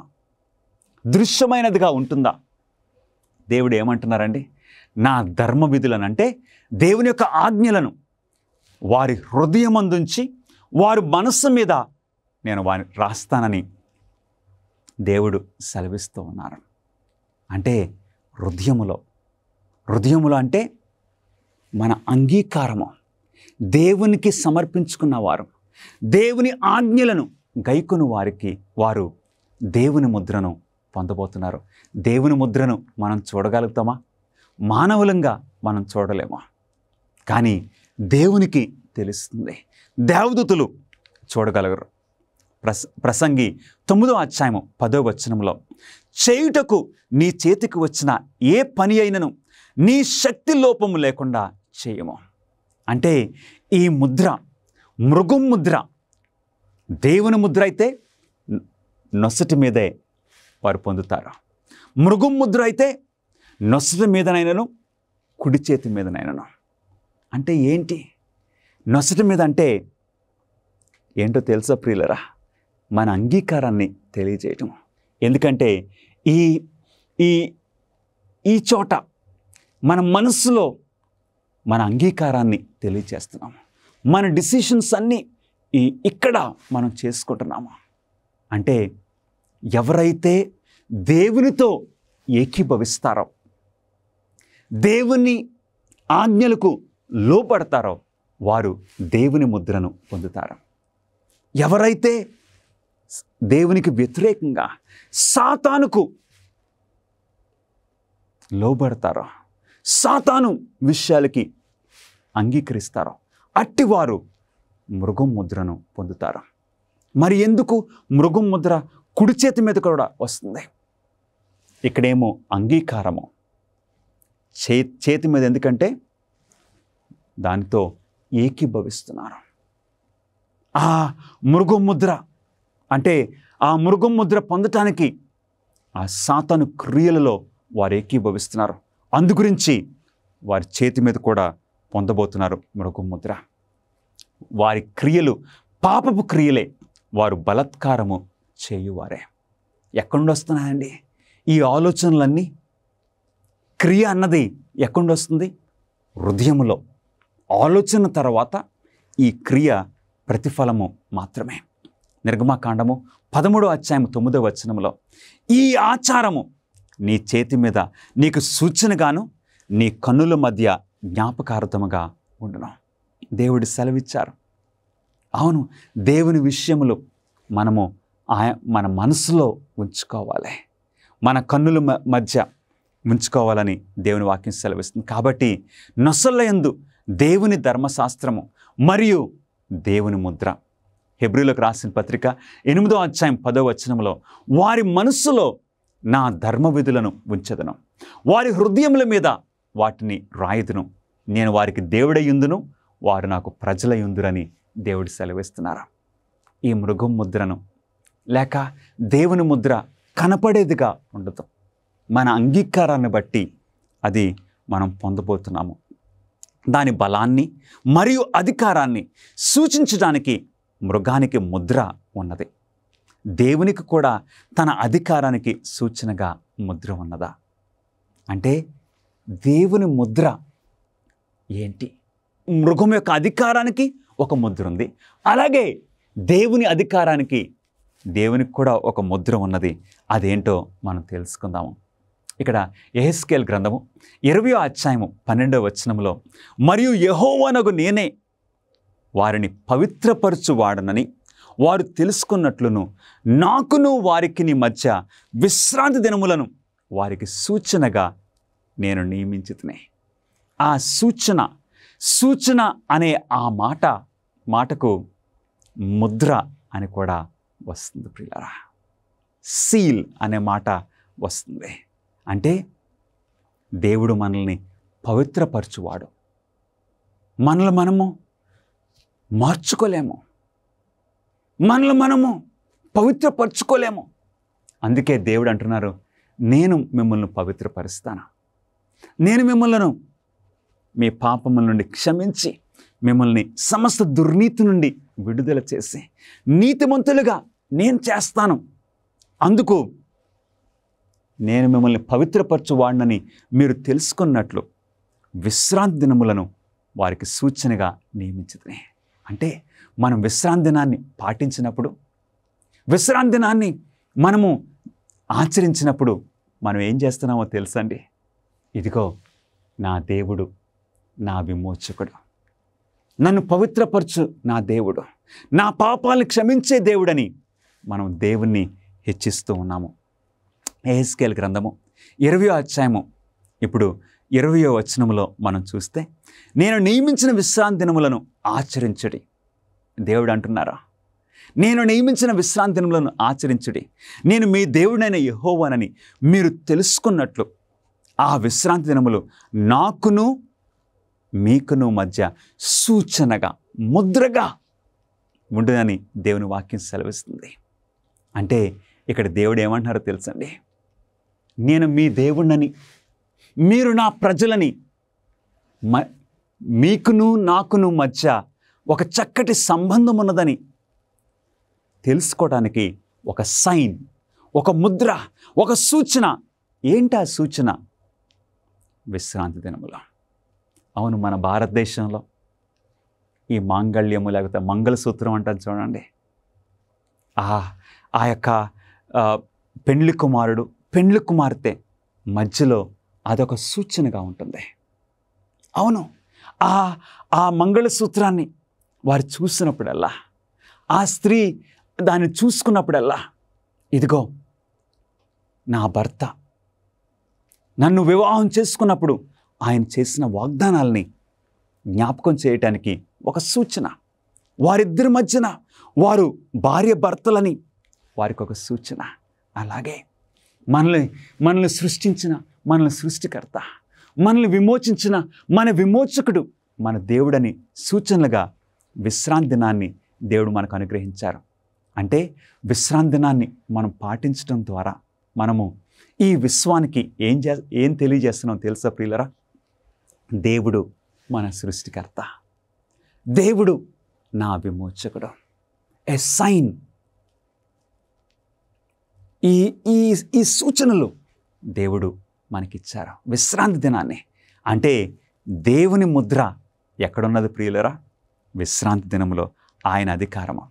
దృశ్యమైనదిగా ఉంటుందా? దేవుడు ఏమంటున్నారండి? నా ధర్మ విధులను, అంటే దేవుని యొక్క ఆజ్ఞలను వారి హృదయం అందుంచి వారి మనస్సు మీద నేను వారిని రాస్తానని దేవుడు సెలవిస్తూ ఉన్నారు. అంటే హృదయములో అంటే మన అంగీకారము, దేవునికి సమర్పించుకున్న వారు, దేవుని ఆజ్ఞలను గైకొను వారికి వారు దేవుని ముద్రను పొందబోతున్నారు. దేవుని ముద్రను మనం చూడగలుగుతామా? మానవులంగా మనం చూడలేమా? కానీ దేవునికి తెలుస్తుంది. దేవదూతలు చూడగలరు. ప్రసంగి 9వ అధ్యాయము 10వ వచనంలో, చేయుటకు నీ చేతికి వచ్చిన ఏ పని అయినను నీ శక్తి లోపము లేకుండా చేయము. అంటే ఈ ముద్ర, మృగం ముద్ర, దేవుని ముద్ర అయితే నొసటి మీదే వారు పొందుతారు. మృగం ముద్ర అయితే నొసటి మీదనైనను కుడి చేతి మీదనైనను. అంటే ఏంటి? నొసటి మీద అంటే ఏంటో తెలుసా ప్రియులరా? మన అంగీకారాన్ని తెలియజేయటం. ఎందుకంటే ఈ ఈ ఈ చోట మన మనస్సులో మన అంగీకారాన్ని తెలియజేస్తున్నాము. మన డిసిషన్స్ అన్నీ ఇక్కడ మనం చేసుకుంటున్నాము. అంటే ఎవరైతే దేవునితో ఏకీభవిస్తారో, దేవుని ఆజ్ఞలకు లోపడతారో వారు దేవుని ముద్రను పొందుతారు. ఎవరైతే దేవునికి వ్యతిరేకంగా సాతానుకు లోబడతారో, సాతాను విషయాలకి అంగీకరిస్తారో అట్టివారు మృగం ముద్రను పొందుతారు. మరి ఎందుకు మృగం ముద్ర కుడి చేతి మీద కూడా వస్తుంది? ఇక్కడేమో అంగీకారము చేతి మీద, ఎందుకంటే దానితో ఏకీభవిస్తున్నారు. ఆ మృగం ముద్ర అంటే ఆ మృగం ముద్ర పొందటానికి ఆ సాతాను క్రియలలో వారు ఏకీభవిస్తున్నారు. అందుగురించి వారి చేతి మీద కూడా పొందబోతున్నారు మృగం ముద్ర. వారి క్రియలు పాపపు క్రియలే, వారు బలాత్కారము చేయువారే. ఎక్కడి వస్తున్నాయండి ఈ ఆలోచనలన్నీ? క్రియ అన్నది ఎక్కడి వస్తుంది? హృదయములో. ఆలోచన తర్వాత ఈ క్రియ ప్రతిఫలము మాత్రమే. నిర్గమకాండము 13వ అధ్యాయం 9వ వచనంలో, ఈ ఆచారము నీ చేతి మీద నీకు సూచనగాను నీ కన్నుల మధ్య జ్ఞాపకార్థముగా ఉండును. దేవుడు సెలవిచ్చారు. అవును, దేవుని విషయములు మనము మన మనసులో ఉంచుకోవాలి, మన కన్నుల మధ్య ఉంచుకోవాలని దేవుని వాక్యం సెలవిస్తుంది. కాబట్టి నొసళ్ళ యందు దేవుని ధర్మశాస్త్రము మరియు దేవుని ముద్ర. హెబ్రీయులకు రాసిన పత్రిక 8వ అధ్యాయం 10వ వచనంలో, వారి మనస్సులో నా ధర్మ విధులను ఉంచెదను, వారి హృదయముల మీద వాటిని రాయుదును, నేను వారికి దేవుడయ్యుందును, వారు నాకు ప్రజలయ్యుందురని దేవుడు సెలవిస్తున్నారు. ఈ మృగం ముద్రను లేక దేవుని ముద్ర కనపడేదిగా ఉండదు. మన అంగీకారాన్ని బట్టి అది మనం పొందబోతున్నాము. దాని బలాన్ని మరియు అధికారాన్ని సూచించడానికి మృగానికి ముద్ర ఉన్నది. దేవునికి కూడా తన అధికారానికి సూచనగా ముద్ర ఉన్నదా? అంటే దేవుని ముద్ర ఏంటి? మృగం యొక్క అధికారానికి ఒక ముద్ర ఉంది, అలాగే దేవుని అధికారానికి దేవునికి కూడా ఒక ముద్ర ఉన్నది. అదేంటో మనం తెలుసుకుందాము. ఇక్కడ యెహెజ్కేలు గ్రంథము 20వ అధ్యాయము 12వ వచనంలో, మరియు యెహోవానగు నేనే వారిని పవిత్రపరచువాడనని వారు తెలుసుకున్నట్లును నాకును వారికి నీ మధ్య విశ్రాంతి దినములను వారికి సూచనగా నేను నియమించితిని. ఆ సూచన అనే ఆ మాటకు ముద్ర అని కూడా వస్తుంది ప్రియులారా. సీల్ అనే మాట వస్తుంది. అంటే దేవుడు మనల్ని పవిత్రపరచువాడు. మనల్ని మనము మార్చుకోలేము, మనల్ని మనము పవిత్రపరచుకోలేము. అందుకే దేవుడు అంటున్నారు, నేను మిమ్మల్ని పవిత్రపరుస్తాను, నేను మిమ్మల్ని మీ పాపముల నుండి క్షమించి మిమ్మల్ని సమస్త దుర్నీతి నుండి విడుదల చేసి నీతిమంతులుగా నేను చేస్తాను. అందుకు నేను మిమ్మల్ని పవిత్రపరచువాడినని మీరు తెలుసుకున్నట్లు విశ్రాంతి దినములను వారికి సూచనగా నియమించితే. అంటే మనం విశ్రాంతి దినాన్ని పాటించినప్పుడు, విశ్రాంతి దినాన్ని మనము ఆచరించినప్పుడు మనం ఏం చేస్తున్నామో తెలుసండి. ఇదిగో నా దేవుడు, నా విమోచకుడు, నన్ను పవిత్రపరచు నా దేవుడు, నా పాపాలను క్షమించే దేవుడని మనం దేవుణ్ణి హెచ్చిస్తూ ఉన్నాము. యెహెజ్కేలు గ్రంథము 20వ అధ్యాయము ఇప్పుడు 20వ వచనములో మనం చూస్తే, నేను నియమించిన విశ్రాంతి దినములను ఆచరించుడి. దేవుడు అంటున్నారా, నేను నియమించిన విశ్రాంతి దినములను ఆచరించుడి, నేను మీ దేవుడైన యెహోవానని మీరు తెలుసుకున్నట్లు ఆ విశ్రాంతి దినములు నాకును మీకును మధ్య సూచనగా ముద్రగా ఉండునని దేవుని వాక్యం సెలవిస్తుంది. అంటే ఇక్కడ దేవుడు ఏమంటున్నారో తెలుసండి, నేను మీ దేవుణ్ణని, మీరు నా ప్రజలని, మీకును నాకును మధ్య ఒక చక్కటి సంబంధం ఉన్నదని తెలుసుకోవడానికి ఒక సైన్, ఒక ముద్ర, ఒక సూచన. ఏంటా సూచన? విశ్రాంతి దినములో. అవును, మన భారతదేశంలో ఈ మాంగళ్యము లేకపోతే మంగళసూత్రం అంటారు చూడండి, ఆ యొక్క పెండ్లి కుమారుడు పెండ్లి కుమార్తె మధ్యలో అదొక సూచనగా ఉంటుంది. అవును, ఆ మంగళసూత్రాన్ని వారు చూసినప్పుడల్లా, ఆ స్త్రీ దాన్ని చూసుకున్నప్పుడల్లా, ఇదిగో నా భర్త నన్ను వివాహం చేసుకున్నప్పుడు ఆయన చేసిన వాగ్దానాలని జ్ఞాపకం చేయటానికి ఒక సూచన. వారిద్దరి మధ్యన వారు భార్య భర్తలని వారికి ఒక సూచన. అలాగే మనల్ని సృష్టించిన మనల్ని సృష్టికర్త, మనల్ని విమోచించిన మన విమోచకుడు మన దేవుడని సూచనలుగా విశ్రాంతి దినాన్ని దేవుడు మనకు అనుగ్రహించారు. అంటే విశ్రాంతి దినాన్ని మనం పాటించడం ద్వారా మనము ఈ విశ్వానికి ఏం తెలియజేస్తున్నాం తెలుసా ప్రియులరా? దేవుడు మన సృష్టికర్త, దేవుడు నా విమోచకుడు. A sign. ఈ సూచనలు దేవుడు మనకిచ్చారు విశ్రాంతి దినాన్ని. అంటే దేవుని ముద్ర ఎక్కడున్నది ప్రియులరా? విశ్రాంతి దినములో ఆయన అధికారము.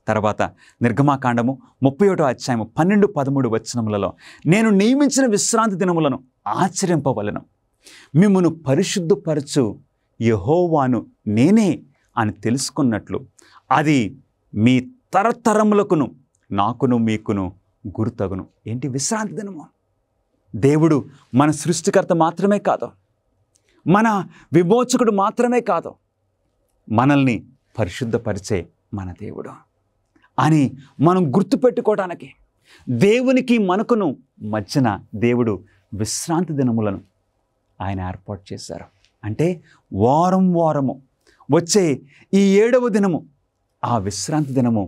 తర్వాత నిర్గమాకాండము 31వ అధ్యాయము 12-13 వచనములలో, నేను నియమించిన విశ్రాంతి దినములను ఆచరింపవలను, మిమ్మును పరిశుద్ధపరచు యెహోవాను నేనే అని తెలుసుకున్నట్లు అది మీ తరతరములకును నాకును మీకును గుర్తగును. ఏంటి? విశ్రాంతి దినము. దేవుడు మన సృష్టికర్త మాత్రమే కాదు, మన విమోచకుడు మాత్రమే కాదు, మనల్ని పరిశుద్ధపరిచే మన దేవుడు అని మనం గుర్తుపెట్టుకోవడానికి దేవునికి మనకును మధ్యన దేవుడు విశ్రాంతి దినములను ఆయన ఏర్పాటు చేశారు. అంటే వారం వారము వచ్చే ఈ 7వ దినము, ఆ విశ్రాంతి దినము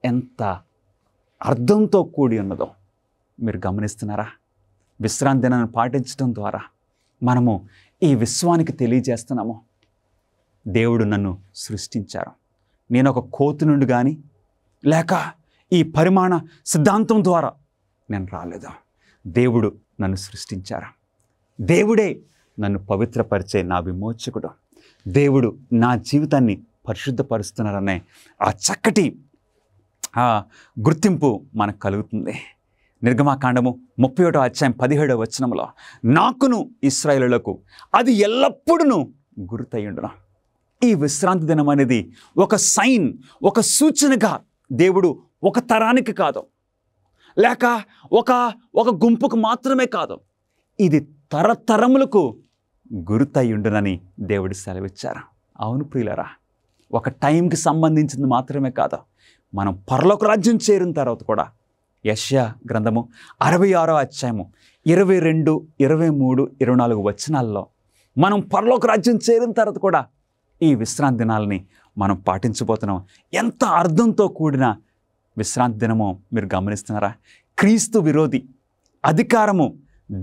ఎంత అర్థంతో కూడి ఉన్నదో మీరు గమనిస్తున్నారా? విశ్రాంతి దినాన్ని పాటించడం ద్వారా మనము ఈ విశ్వానికి తెలియజేస్తున్నాము, దేవుడు నన్ను సృష్టించారు. నేను ఒక కోతి నుండి కానీ లేక ఈ పరిమాణ సిద్ధాంతం ద్వారా నేను రాలేదు. దేవుడు నన్ను సృష్టించారు. దేవుడే నన్ను పవిత్రపరిచే నా విమోచకుడు. దేవుడు నా జీవితాన్ని పరిశుద్ధపరుస్తున్నారనే ఆ చక్కటి గుర్తింపు మనకు కలుగుతుంది. నిర్గమాకాండము 31వ అధ్యాయం 17వ వచనంలో నాకును ఇశ్రాయేలులకు అది ఎల్లప్పుడూ గుర్తయ్యుండును. ఈ విశ్రాంతి దినం అనేది ఒక సైన్, ఒక సూచనగా దేవుడు ఒక తరానికి కాదు, లేక ఒక గుంపుకు మాత్రమే కాదు, ఇది తరతరములకు గుర్తయ్యుండునని దేవుడు సెలవిచ్చారు. అవును ప్రియులరా, ఒక టైంకి సంబంధించింది మాత్రమే కాదు, మనం పరలోక రాజ్యం చేరిన తర్వాత కూడా యెషయా గ్రంథము 66వ అధ్యాయము 22, 23, 24 వచనాల్లో మనం పరలోక రాజ్యం చేరిన తర్వాత కూడా ఈ విశ్రాంతి దినాలని మనం పాటించబోతున్నాం. ఎంత అర్థంతో కూడిన విశ్రాంతి దినమో మీరు గమనిస్తున్నారా? క్రీస్తు విరోధి అధికారము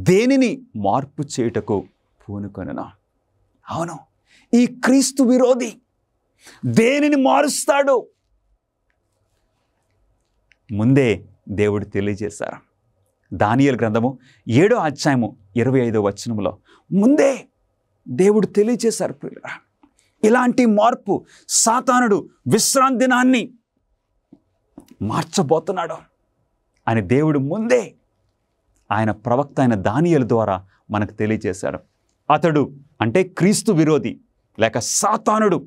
దేనిని మార్పు చేయుటకు పూనుకొనెను. అవును, ఈ క్రీస్తు విరోధి దేనిని మారుస్తాడు ముందే దేవుడు తెలియజేశారు. దానియేలు గ్రంథము 7వ అధ్యాయము 25వ వచనములో ముందే దేవుడు తెలియజేశారు. ప్రియులారా, ఇలాంటి మార్పు సాతానుడు విశ్రాంతి దినాన్ని మార్చబోతున్నాడు అని దేవుడు ముందే ఆయన ప్రవక్త అయిన దానియేలు ద్వారా మనకు తెలియజేశాడు. అతడు అంటే క్రీస్తు విరోధి లేక సాతానుడు,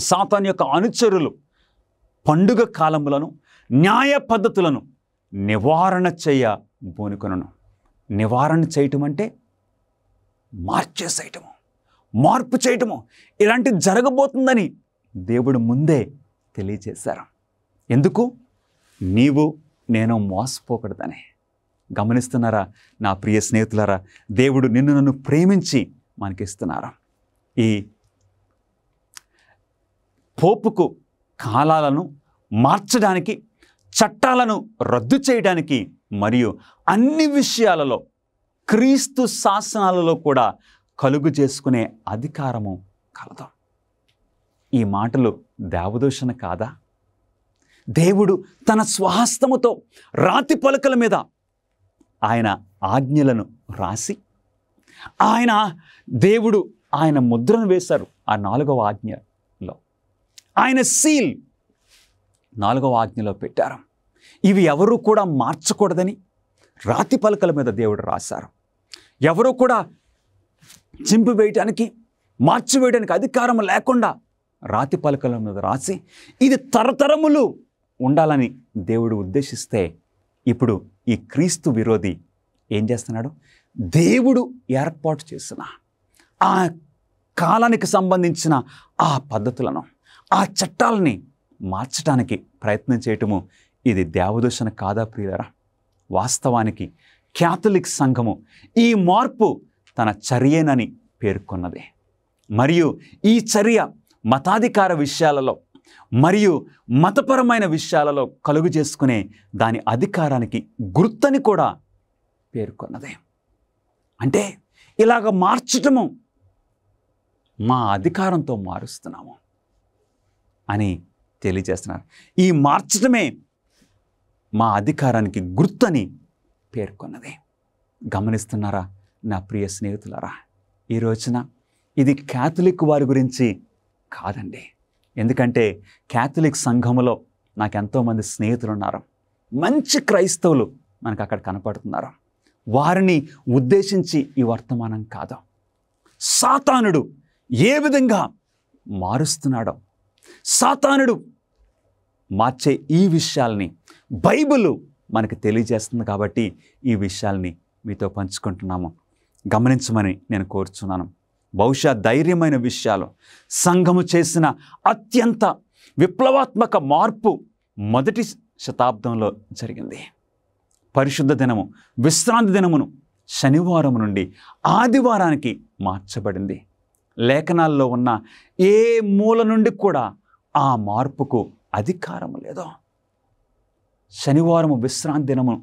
సాతాను యొక్క అనుచరులు పండుగ కాలములను న్యాయ పద్ధతులను నివారణ పూనుకొనును. నివారణ చేయటం అంటే మార్చేసేయటము, మార్పు చేయటము. ఇలాంటి జరగబోతుందని దేవుడు ముందే తెలియజేశారు. ఎందుకు? నీవు నేను మోసపోకూడదని. గమనిస్తున్నారా నా ప్రియ స్నేహితులారా? దేవుడు నిన్ను నన్ను ప్రేమించి మనకిస్తున్నారా? ఈ పోపుకు కాలాలను మార్చడానికి, చట్టాలను రద్దు చేయడానికి మరియు అన్ని విషయాలలో క్రీస్తు శాసనాలలో కూడా కలుగు చేసుకునే అధికారము కలదు. ఈ మాటలు దేవదూషణ కాదా? దేవుడు తన స్వహస్తముతో రాతి పలకల మీద ఆయన ఆజ్ఞలను రాసి దేవుడు ఆయన ముద్రను వేశారు. ఆ 4వ ఆజ్ఞలో ఆయన సీల్ 4వ ఆజ్ఞలో పెట్టారు. ఇవి ఎవరు కూడా మార్చకూడదని రాతి పలకల మీద దేవుడు రాశారు. ఎవరు కూడా చింపివేయటానికి, మార్చివేయడానికి అధికారం లేకుండా రాతి పలకల మీద రాసి ఇది తరతరములు ఉండాలని దేవుడు ఉద్దేశిస్తే, ఇప్పుడు ఈ క్రీస్తు విరోధి ఏం చేస్తున్నాడు? దేవుడు ఏర్పాటు చేసిన ఆ కాలానికి సంబంధించిన ఆ పద్ధతులను, ఆ చట్టాలని మార్చడానికి ప్రయత్నం చేయటము ఇది దేవదూషణ కాదా ప్రియులారా? వాస్తవానికి క్యాథలిక్ సంఘము ఈ మార్పు తన చర్యేనని పేర్కొన్నది. మరియు ఈ చర్య మతాధికార విషయాలలో మరియు మతపరమైన విషయాలలో కలుగు చేసుకునే దాని అధికారానికి గుర్తని కూడా పేర్కొన్నది. అంటే ఇలాగ మార్చటము మా అధికారంతో మారుస్తున్నాము అని తెలియజేస్తున్నారు. ఈ మార్చటమే మా అధికారానికి గుర్తని పేర్కొన్నది. గమనిస్తున్నారా నా ప్రియ స్నేహితులారా? ఈ రోజున ఇది క్యాథలిక్ వారి గురించి కాదండి. ఎందుకంటే క్యాథలిక్ సంఘములో నాకు ఎంతోమంది స్నేహితులు ఉన్నారు. మంచి క్రైస్తవులు మనకు అక్కడ కనపడుతున్నారు. వారిని ఉద్దేశించి ఈ వర్తమానం కాదు. సాతానుడు ఏ విధంగా మారుస్తున్నాడో, సాతానుడు మార్చే ఈ విషయాల్ని బైబిల్ మనకు తెలియజేస్తుంది కాబట్టి ఈ విషయాల్ని మీతో పంచుకుంటున్నాము. గమనించమని నేను కోరుచున్నాను. బహుశా ధైర్యమైన విషయాలు. సంఘము చేసిన అత్యంత విప్లవాత్మక మార్పు మొదటి శతాబ్దంలో జరిగింది. పరిశుద్ధ దినము, విశ్రాంతి దినమును శనివారం నుండి ఆదివారానికి మార్చబడింది. లేఖనాల్లో ఉన్న ఏ మూల నుండి కూడా ఆ మార్పుకు అధికారం లేదు. శనివారము విశ్రాంతి దినము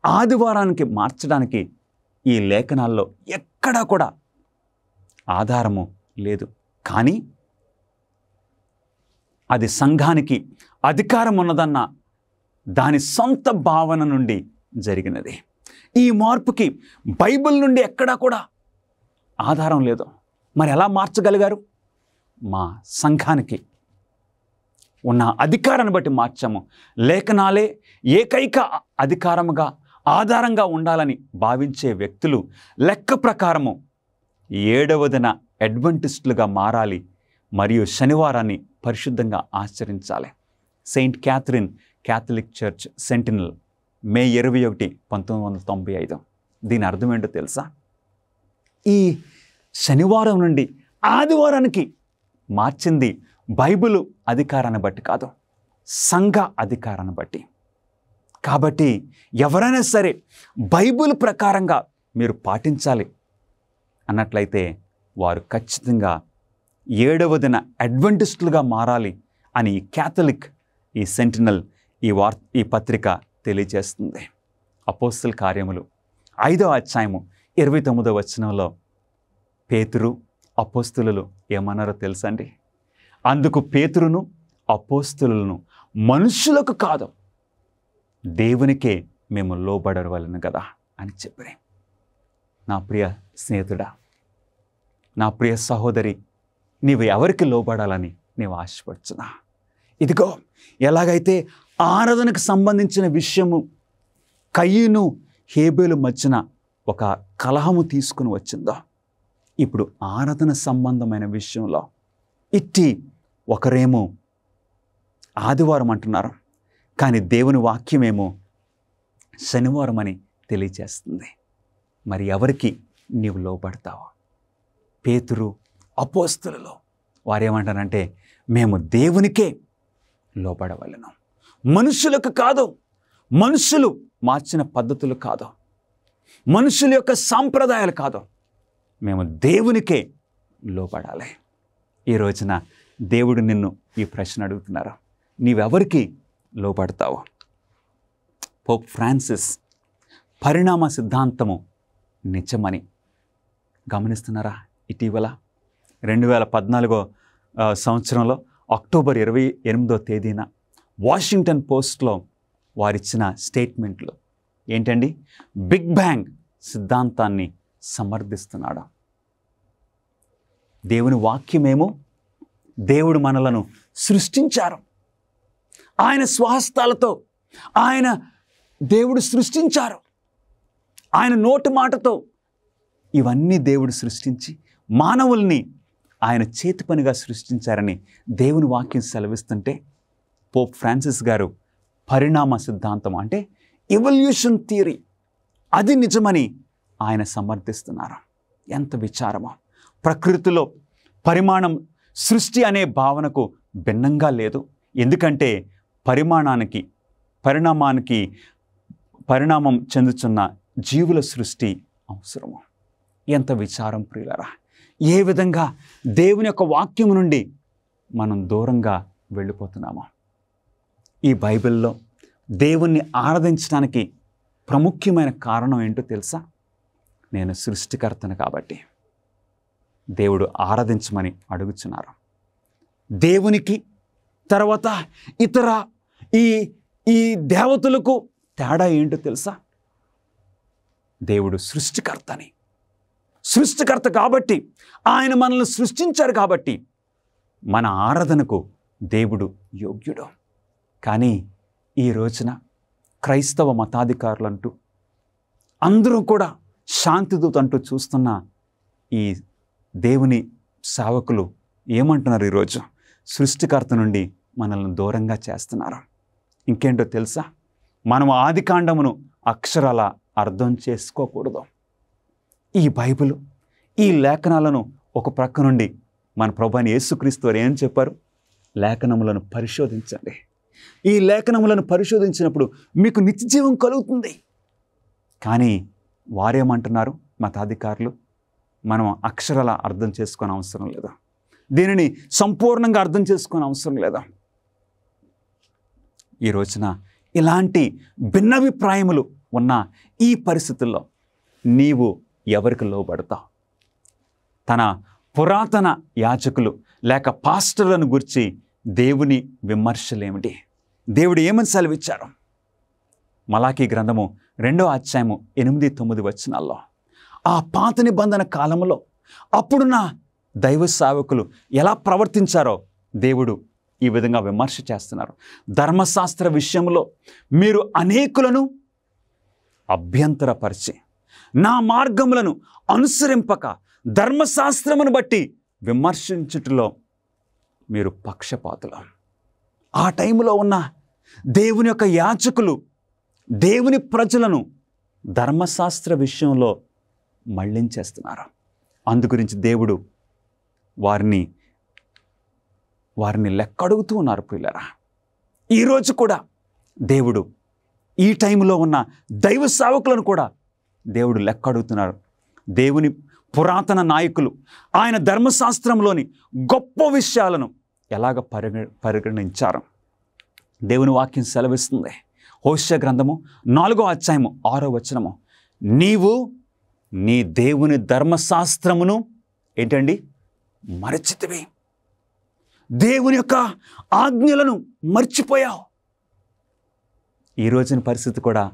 ఆదివారానికి మార్చడానికి ఈ లేఖనాల్లో ఎక్కడా కూడా ఆధారము లేదు. కానీ అది సంఘానికి అధికారం ఉన్నదన్న దాని సొంత భావన నుండి జరిగినది. ఈ మార్పుకి బైబిల్ నుండి ఎక్కడా కూడా ఆధారం లేదు. మరి ఎలా మార్చగలిగారు? మా సంఘానికి ఉన్న అధికారాన్ని బట్టి మార్చాము. లేఖనాలే ఏకైక అధికారముగా ఆధారంగా ఉండాలని భావించే వ్యక్తులు లెక్క ప్రకారము 7వ దిన అడ్వెంటిస్టులుగా మారాలి మరియు శనివారాన్ని పరిశుద్ధంగా ఆచరించాలి. Saint Catherine Catholic Church Sentinel, May 21, 1995. దీని అర్థం ఏంటో తెలుసా? ఈ శనివారం నుండి ఆదివారానికి మార్చింది బైబిలు అధికారాన్ని బట్టి కాదు, సంఘ అధికారాన్ని బట్టి. కాబట్టి ఎవరైనా సరే బైబిల్ ప్రకారంగా మీరు పాటించాలి అన్నట్లయితే వారు ఖచ్చితంగా 7వ దిన అడ్వెంటిస్టులుగా మారాలి అని ఈ క్యాథలిక్, ఈ సెంటినల్, ఈ పత్రిక తెలియజేస్తుంది. అపోస్తల కార్యములు 5వ అధ్యాయము 29వ వచనంలో పేతురు అపోస్తలులు ఏమన్నారో తెలుసండి? అందుకు పేతురును అపోస్తలులను మనుషులకు కాదు దేవునికే మేము లోబడవలెను కదా అని చెప్పారు. నా ప్రియ స్నేహితుడా, నా ప్రియ సహోదరి, నీవు ఎవరికి లోబడాలని నీవు ఆశపడుచున్నా? ఇదిగో, ఎలాగైతే ఆరాధనకు సంబంధించిన విషయము కయ్యను హేబేలు మధ్యన ఒక కలహము తీసుకుని వచ్చిందో, ఇప్పుడు ఆరాధన సంబంధమైన విషయంలో ఇట్టి ఒకరేమో ఆదివారం అంటున్నారు, కానీ దేవుని వాక్యమేమో శనివారం అని తెలియజేస్తుంది. మరి ఎవరికి నీవు లోబడతావు? పేతురు అపోస్తలులు వారేమంటారంటే, మేము దేవునికే లోబడవలెను, మనుషులకు కాదు, మనుషులు మార్చిన పద్ధతులు కాదు, మనుషుల యొక్క సాంప్రదాయాలు కాదు, మేము దేవునికే లోబడాలి. ఈ రోజున దేవుడు నిన్ను ఈ ప్రశ్న అడుగుతున్నారు, నీవెవరికి లోబడతావు? పోప్ ఫ్రాన్సిస్ పరిణామ సిద్ధాంతము నిజమని గమనిస్తున్నారా? ఇటీవల 2014 సంవత్సరంలో అక్టోబర్ 28వ తేదీన వాషింగ్టన్ పోస్ట్లో వారిచ్చిన స్టేట్మెంట్లు ఏంటండి? బిగ్ బ్యాంగ్ సిద్ధాంతాన్ని సమర్థిస్తున్నాడు. దేవుని వాక్యమేమో దేవుడు మనలను సృష్టించారు, ఆయన స్వహస్తాలతో దేవుడు సృష్టించారు, ఆయన నోటి మాటతో ఇవన్నీ దేవుడు సృష్టించి మానవుల్ని ఆయన చేతి పనిగా సృష్టించారని దేవుని వాక్యం సెలవిస్తుంటే, పోప్ ఫ్రాన్సిస్ గారు పరిణామ సిద్ధాంతం అంటే ఎవల్యూషన్ థియరీ అది నిజమని ఆయన సమర్థిస్తున్నారు. ఎంత విచారమో! ప్రకృతిలో పరిమాణం సృష్టి అనే భావనకు భిన్నంగా లేదు. ఎందుకంటే పరిణామం చెందుతున్న జీవుల సృష్టి అవసరము. ఎంత విచారం ప్రియులారా! ఏ విధంగా దేవుని యొక్క వాక్యము నుండి మనం దూరంగా వెళ్ళిపోతున్నామో. ఈ బైబిల్లో దేవుణ్ణి ఆరాధించడానికి ప్రాముఖ్యమైన కారణం ఏంటో తెలుసా? నేను సృష్టికర్తను కాబట్టి దేవుడు ఆరాధించమని అడుగుతున్నారు. దేవునికి తర్వాత ఇతర ఈ దేవతలకు తేడా ఏంటో తెలుసా? దేవుడు సృష్టికర్త కాబట్టి, ఆయన మనల్ని సృష్టించారు కాబట్టి మన ఆరాధనకు దేవుడు యోగ్యుడు. కానీ ఈ రోజున క్రైస్తవ మతాధికారులంటూ అందరూ కూడా శాంతిదూత అంటూ చూస్తున్న ఈ దేవుని సేవకులు ఏమంటున్నారు? ఈరోజు సృష్టికర్త నుండి మనల్ని దూరంగా చేస్తున్నారు. ఇంకేంటో తెలుసా? మనం ఆదికాండమును అక్షరాల అర్థం చేసుకోకూడదు. ఈ బైబిల్, ఈ లేఖనాలను ఒక ప్రక్క నుండి మన ప్రభువైన యేసుక్రీస్తు వారు ఏం చెప్పారు? లేఖనములను పరిశోధించండి. ఈ లేఖనములను పరిశోధించినప్పుడు మీకు నిత్యజీవం కలుగుతుంది. కానీ వారేమంటున్నారు? మతాధికారులు, మనం అక్షరాల అర్థం చేసుకొని అవసరం లేదా, దీనిని సంపూర్ణంగా అర్థం చేసుకొని అవసరం లేదా? ఈ రోజున ఇలాంటి భిన్నాభిప్రాయములు ఉన్న ఈ పరిస్థితుల్లో నీవు ఎవరికి లోబడతావు? తన పురాతన యాజకులు లేక పాస్టర్లను గురించి దేవుని విమర్శలేమిటి? దేవుడు ఏమని సెలవిచ్చారు? మలాకీ గ్రంథము 2వ అధ్యాయము 8-9 వచనాల్లో ఆ పాత నిబంధన కాలంలో అప్పుడున్న దైవ సేవకులు ఎలా ప్రవర్తించారో దేవుడు ఈ విధంగా విమర్శ చేస్తున్నారు. ధర్మశాస్త్ర విషయంలో మీరు అనేకులను అభ్యంతరపరిచి నా మార్గములను అనుసరింపక ధర్మశాస్త్రమును బట్టి విమర్శించుటలో మీరు పక్షపాతులు. ఆ టైంలో ఉన్న దేవుని యొక్క యాజకులు దేవుని ప్రజలను ధర్మశాస్త్ర విషయంలో మళ్ళించేస్తున్నారు. అందుగురించి దేవుడు వారిని లెక్కడుగుతూ ఉన్నారు. ప్రియులారా, ఈరోజు కూడా దేవుడు ఈ టైంలో ఉన్న దైవ సేవకులను కూడా దేవుడు లెక్కడుగుతున్నారు. దేవుని పురాతన నాయకులు ఆయన ధర్మశాస్త్రంలోని గొప్ప విషయాలను ఎలాగ పరిగణించారు? దేవుని వాక్యం సెలవిస్తుంది. హోషేయ గ్రంథము 4వ అధ్యాయము 6వ వచనము, నీవు నీ దేవుని ధర్మశాస్త్రమును ఏంటండి మరచితివి, దేవుని యొక్క ఆజ్ఞలను మర్చిపోయావు. ఈ రోజున పరిస్థితి కూడా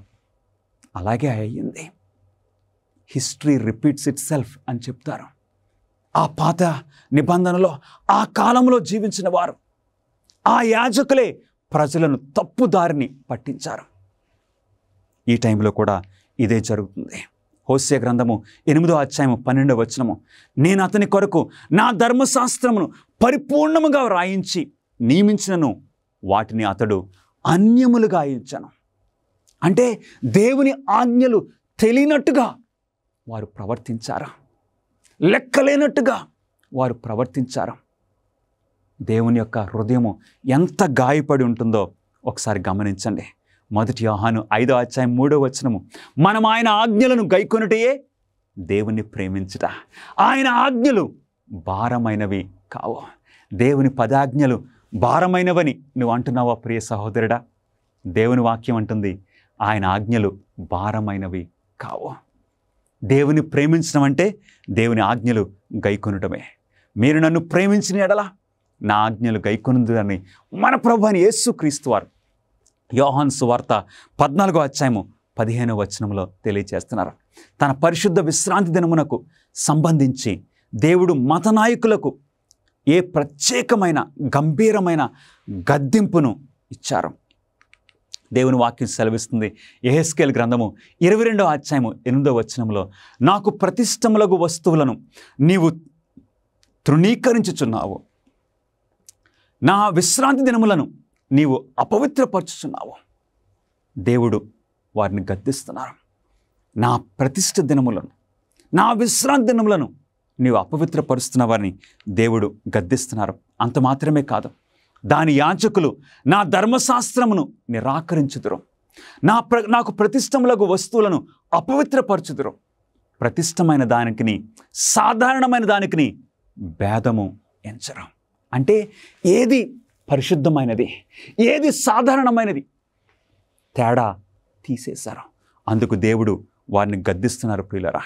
అలాగే అయ్యింది. హిస్టరీ రిపీట్స్ ఇట్ సెల్ఫ్ అని చెప్తారు. ఆ పాత నిబంధనలో ఆ కాలంలో జీవించిన వారు, ఆ యాజకులే ప్రజలను తప్పుదారిని పట్టించారు. ఈ టైంలో కూడా ఇదే జరుగుతుంది. హోషేయ గ్రంథము 8వ అధ్యాయము 12వ వచనము, నేను అతని కొరకు నా ధర్మశాస్త్రమును పరిపూర్ణముగా వ్రాయించి నియమించినను వాటిని అతడు అన్యములుగా ఇచ్చాను. అంటే దేవుని ఆజ్ఞలు తెలియనట్టుగా వారు ప్రవర్తించారు, లెక్కలేనట్టుగా వారు ప్రవర్తించారు. దేవుని యొక్క హృదయము ఎంత గాయపడి ఉంటుందో ఒకసారి గమనించండి. 1 యోహాను 5వ అధ్యాయం 3వ వచనము, మనం ఆయన ఆజ్ఞలను గైకొనుటయే దేవుని ప్రేమించుట, ఆయన ఆజ్ఞలు భారమైనవి కావు. దేవుని పదాజ్ఞలు భారమైనవని నువ్వు అంటున్నావా ప్రియ సహోదరుడా? దేవుని వాక్యం అంటుంది ఆయన ఆజ్ఞలు భారమైనవి కావు. దేవుని ప్రేమించడం అంటే దేవుని ఆజ్ఞలు గైకొనటమే. మీరు నన్ను ప్రేమించిన ఎడల నా ఆజ్ఞలు గైకొనుదని మన ప్రభువైన యేసుక్రీస్తు వారు యోహాను సువార్త 14వ అధ్యాయము 15వ వచనంలో తెలియజేస్తున్నారు. తన పరిశుద్ధ విశ్రాంతి దినమునకు సంబంధించి దేవుడు మత నాయకులకు ఏ ప్రత్యేకమైన గంభీరమైన గద్దింపును ఇచ్చారు. దేవుని వాక్యం సెలవిస్తుంది. యెహెజ్కేలు గ్రంథము 22వ అధ్యాయము 8వ వచనంలో, నాకు ప్రతిష్టములగు వస్తువులను నీవు తృణీకరించుచున్నావు, నా విశ్రాంతి దినములను నీవు అపవిత్రపరచుచున్నావు. దేవుడు వారిని గద్దిస్తున్నారు. నా ప్రతిష్ఠ దినములను, నా విశ్రాంతి దినములను నీవు అపవిత్రపరుస్తున్న వారిని దేవుడు గద్దిస్తున్నారు. అంత మాత్రమే కాదు, దాని యాజకులు నా ధర్మశాస్త్రమును నిరాకరించుదురు, నాకు ప్రతిష్టములకు వస్తువులను అపవిత్రపరచుదురు. ప్రతిష్టమైన దానికిని సాధారణమైన దానికిని భేదము ఎంచరు. అంటే ఏది పరిశుద్ధమైనది, ఏది సాధారణమైనది తేడా తీసేశారు. అందుకు దేవుడు వారిని గద్దిస్తున్నారు. ప్రియులరా,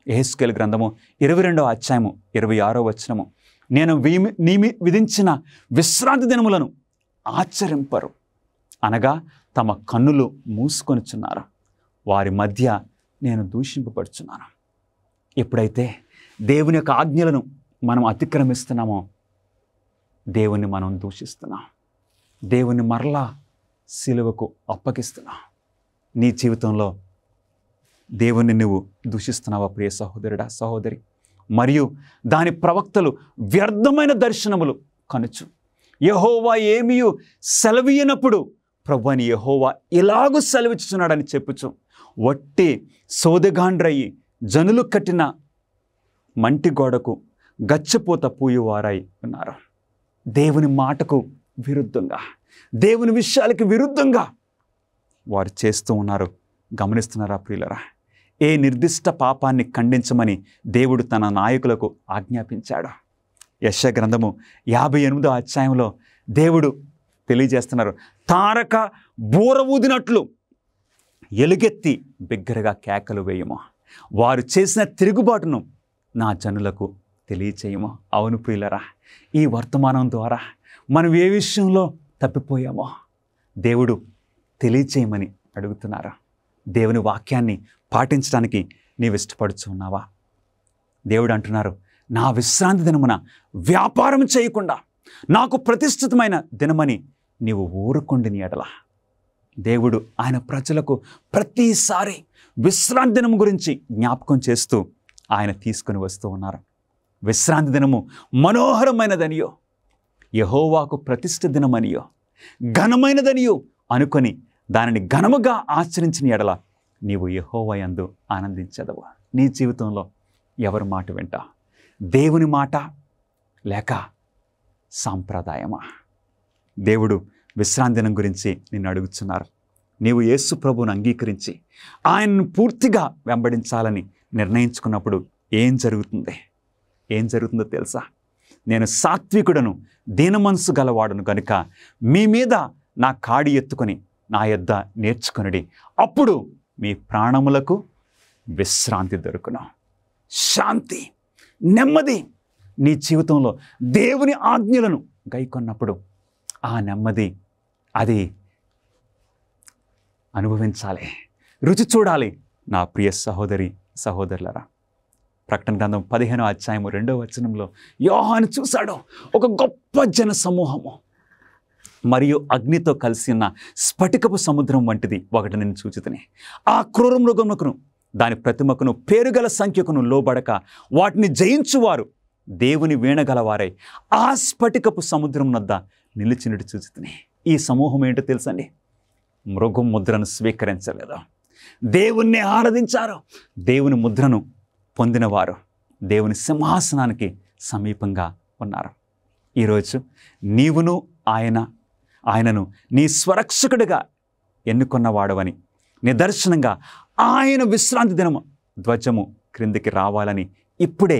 యెహెజ్కేలు గ్రంథము 22వ అధ్యాయము 26వ వచనము, నేను విధించిన విశ్రాంతి దినములను ఆచరింపరు, అనగా తమ కన్నులు మూసుకొనిచున్నారు, వారి మధ్య నేను దూషింపబడుచున్నాను. ఎప్పుడైతే దేవుని యొక్క ఆజ్ఞలను మనం అతిక్రమిస్తున్నామో దేవుణ్ణి మనం దూషిస్తున్నాం, దేవుని మరలా సిలువకు అప్పగిస్తున్నాం. నీ జీవితంలో దేవుణ్ణి నువ్వు దూషిస్తున్నావా ప్రియ సహోదరుడా, సహోదరి? మరియు దాని ప్రవక్తలు వ్యర్థమైన దర్శనములు కనుచు యెహోవా ఏమియు సెలవీయనప్పుడు ప్రభువని యెహోవా ఇలాగూ సెలవిచ్చుచున్నాడని చెప్పుచు వట్టి సోదెగాండ్రయి జనులు కట్టిన మంటి గోడకు గచ్చపోత పూయువారై ఉన్నారు. దేవుని మాటకు విరుద్ధంగా, దేవుని విషయాలకి విరుద్ధంగా వారు చేస్తూ ఉన్నారు. గమనిస్తున్నారా ప్రియులరా? ఏ నిర్దిష్ట పాపాన్ని ఖండించమని దేవుడు తన నాయకులకు ఆజ్ఞాపించాడు. యెషయా గ్రంథము 58వ అధ్యాయంలో దేవుడు తెలియజేస్తున్నారు, తారక బూర ఊదినట్లు ఎలుగెత్తి బిగ్గరగా కేకలు వేయము, వారు చేసిన తిరుగుబాటును నా జనులకు తెలియచేయము. అవును ప్రియులరా, ఈ వర్తమానం ద్వారా మనం ఏ విషయంలో తప్పిపోయామో దేవుడు తెలియచేయమని అడుగుతున్నారు. దేవుని వాక్యాన్ని పాటించడానికి నీవు ఇష్టపడుచున్నావా? దేవుడు అంటున్నారు, నా విశ్రాంతి దినమున వ్యాపారం చేయకుండా నాకు ప్రతిష్ఠితమైన దినమని నీవు ఊరుకుండిని ఎడల. దేవుడు ఆయన ప్రజలకు ప్రతిసారి విశ్రాంతి దినం గురించి జ్ఞాపకం చేస్తూ ఆయన తీసుకొని వస్తూ ఉన్నారు. విశ్రాంతి దినము మనోహరమైనదనియో, యెహోవాకు ప్రతిష్ఠ దినమనియో, ఘనమైనదనియో అనుకొని దానిని ఘనముగా ఆచరించిన ఎడల నీవు యెహోవా యందు ఆనందించదవు. నీ జీవితంలో ఎవరి మాట వింటా? దేవుని మాట లేక సాంప్రదాయమా? దేవుడు విశ్రాంతి దినం గురించి నిన్ను అడుగుతున్నారు. నీవు యేసు ప్రభువును అంగీకరించి ఆయనను పూర్తిగా వెంబడించాలని నిర్ణయించుకున్నప్పుడు ఏం జరుగుతుందో తెలుసా? నేను సాత్వికుడను, దీనమనసు గలవాడును కనుక మీ మీద నా కాడి ఎత్తుకొని నా యొద్ద నేర్చుకొనుడి, అప్పుడు మీ ప్రాణములకు విశ్రాంతి దొరుకును. శాంతి, నెమ్మది నీ జీవితంలో దేవుని ఆజ్ఞలను గైకొన్నప్పుడు ఆ నెమ్మది అది అనుభవించాలి, రుచి చూడాలి. నా ప్రియ సహోదరి సహోదరులరా, ప్రకటన గ్రంథం 15వ అధ్యాయము 2వ వచనంలో యోహాను చూశాడు ఒక గొప్ప జన సమూహము మరియు అగ్నితో కలిసి ఉన్న స్ఫటికపు సముద్రం వంటిది ఒకటి నేను చూచితిని. ఆ క్రూర మృగమునకును దాని ప్రతిమకును పేరుగల సంఖ్యకును లోబడక వాటిని జయించువారు దేవుని వీణగలవారై ఆ స్ఫటికపు సముద్రం వద్ద నిలిచినట్టు చూచితిని. ఈ సమూహం ఏంటో తెలుసండి? మృగం ముద్రను స్వీకరించలేదు, దేవుణ్ణి ఆరాధించారు. దేవుని ముద్రను పొందినవారు దేవుని సింహాసనానికి సమీపంగా ఉన్నారు. ఈరోజు నీవును ఆయనను నీ స్వరక్షకుడిగా ఎన్నుకున్నవాడవని నిదర్శనంగా ఆయన విశ్రాంతి దినము ధ్వజము క్రిందికి రావాలని ఇప్పుడే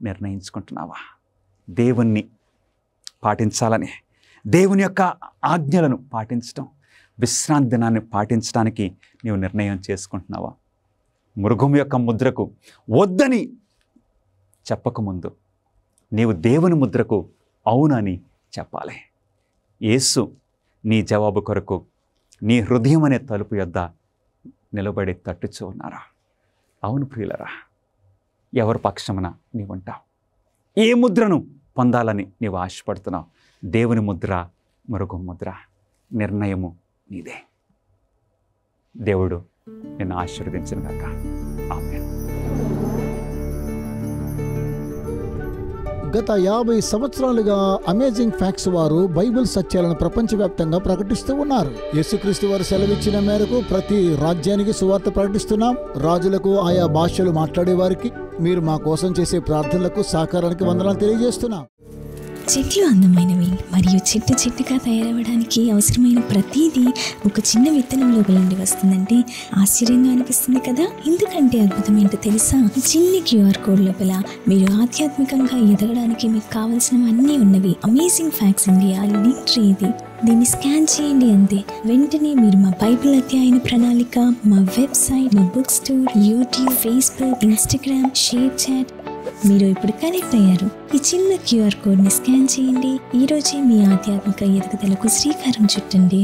నిర్ణయించుకుంటున్నావా? దేవుణ్ణి పాటించాలని, దేవుని యొక్క ఆజ్ఞలను పాటించడం, విశ్రాంతి దినాన్ని పాటించడానికి నీవు నిర్ణయం చేసుకుంటున్నావా? మృగం యొక్క ముద్రకు వద్దని చెప్పకముందు నీవు దేవుని ముద్రకు అవునని చెప్పాలి. యేసు నీ జవాబు కొరకు నీ హృదయం అనే తలుపు యొద్ద నిలబడి తట్టుచూ ఉన్నారా? అవును ప్రియులరా, ఎవరి పక్షమున నీవుంటావు? ఏ ముద్రను పొందాలని నీవు ఆశపడుతున్నావు? దేవుని ముద్ర, మృగం ముద్ర? నిర్ణయము నీదే. దేవుడు నిన్ను ఆశీర్వదించును గాక. ఆమేన్. గత 50 సంవత్సరాలుగా అమేజింగ్ ఫ్యాక్ట్స్ వారు బైబిల్ సత్యాలను ప్రపంచవ్యాప్తంగా ప్రకటిస్తూ ఉన్నారు. యేసుక్రీస్తు వారు సెలవిచ్చిన మేరకు ప్రతి రాజ్యానికి సువార్త ప్రకటిస్తున్నాం. రాజులకు, ఆయా భాషలు మాట్లాడే వారికి, మీరు మా కోసం చేసే ప్రార్థనలకు, సహకారానికి వందనాలు తెలియజేస్తున్నాం. చెట్లు అందమైనవి మరియు చెట్టుగా తయారవడానికి అవసరమైన ప్రతిదీ ఒక చిన్న విత్తనంలో నుండి వస్తుందంటే ఆశ్చర్యంగా అనిపిస్తుంది కదా. ఎందుకంటే అద్భుతం ఏంటో తెలుసా? చిన్ని QR కోడ్ లోపల మీరు ఆధ్యాత్మికంగా ఎదగడానికి మీకు కావాల్సినవన్నీ ఉన్నవి. Amazing facts India link tree ఇది. దీన్ని స్కాన్ చేయండి అంతే. వెంటనే మీరు మా బైబిల్ అధ్యయన ప్రణాళిక, మా వెబ్సైట్, మా book store, YouTube, Facebook, Instagram, ShareChat, మీరు ఇప్పుడు కనెక్ట్ అయ్యారు. ఈ చిన్న QR కోడ్ని స్కాన్ చేయండి. ఈ రోజే మీ ఆధ్యాత్మిక ఎదుగుదలకు శ్రీకారం చుట్టండి.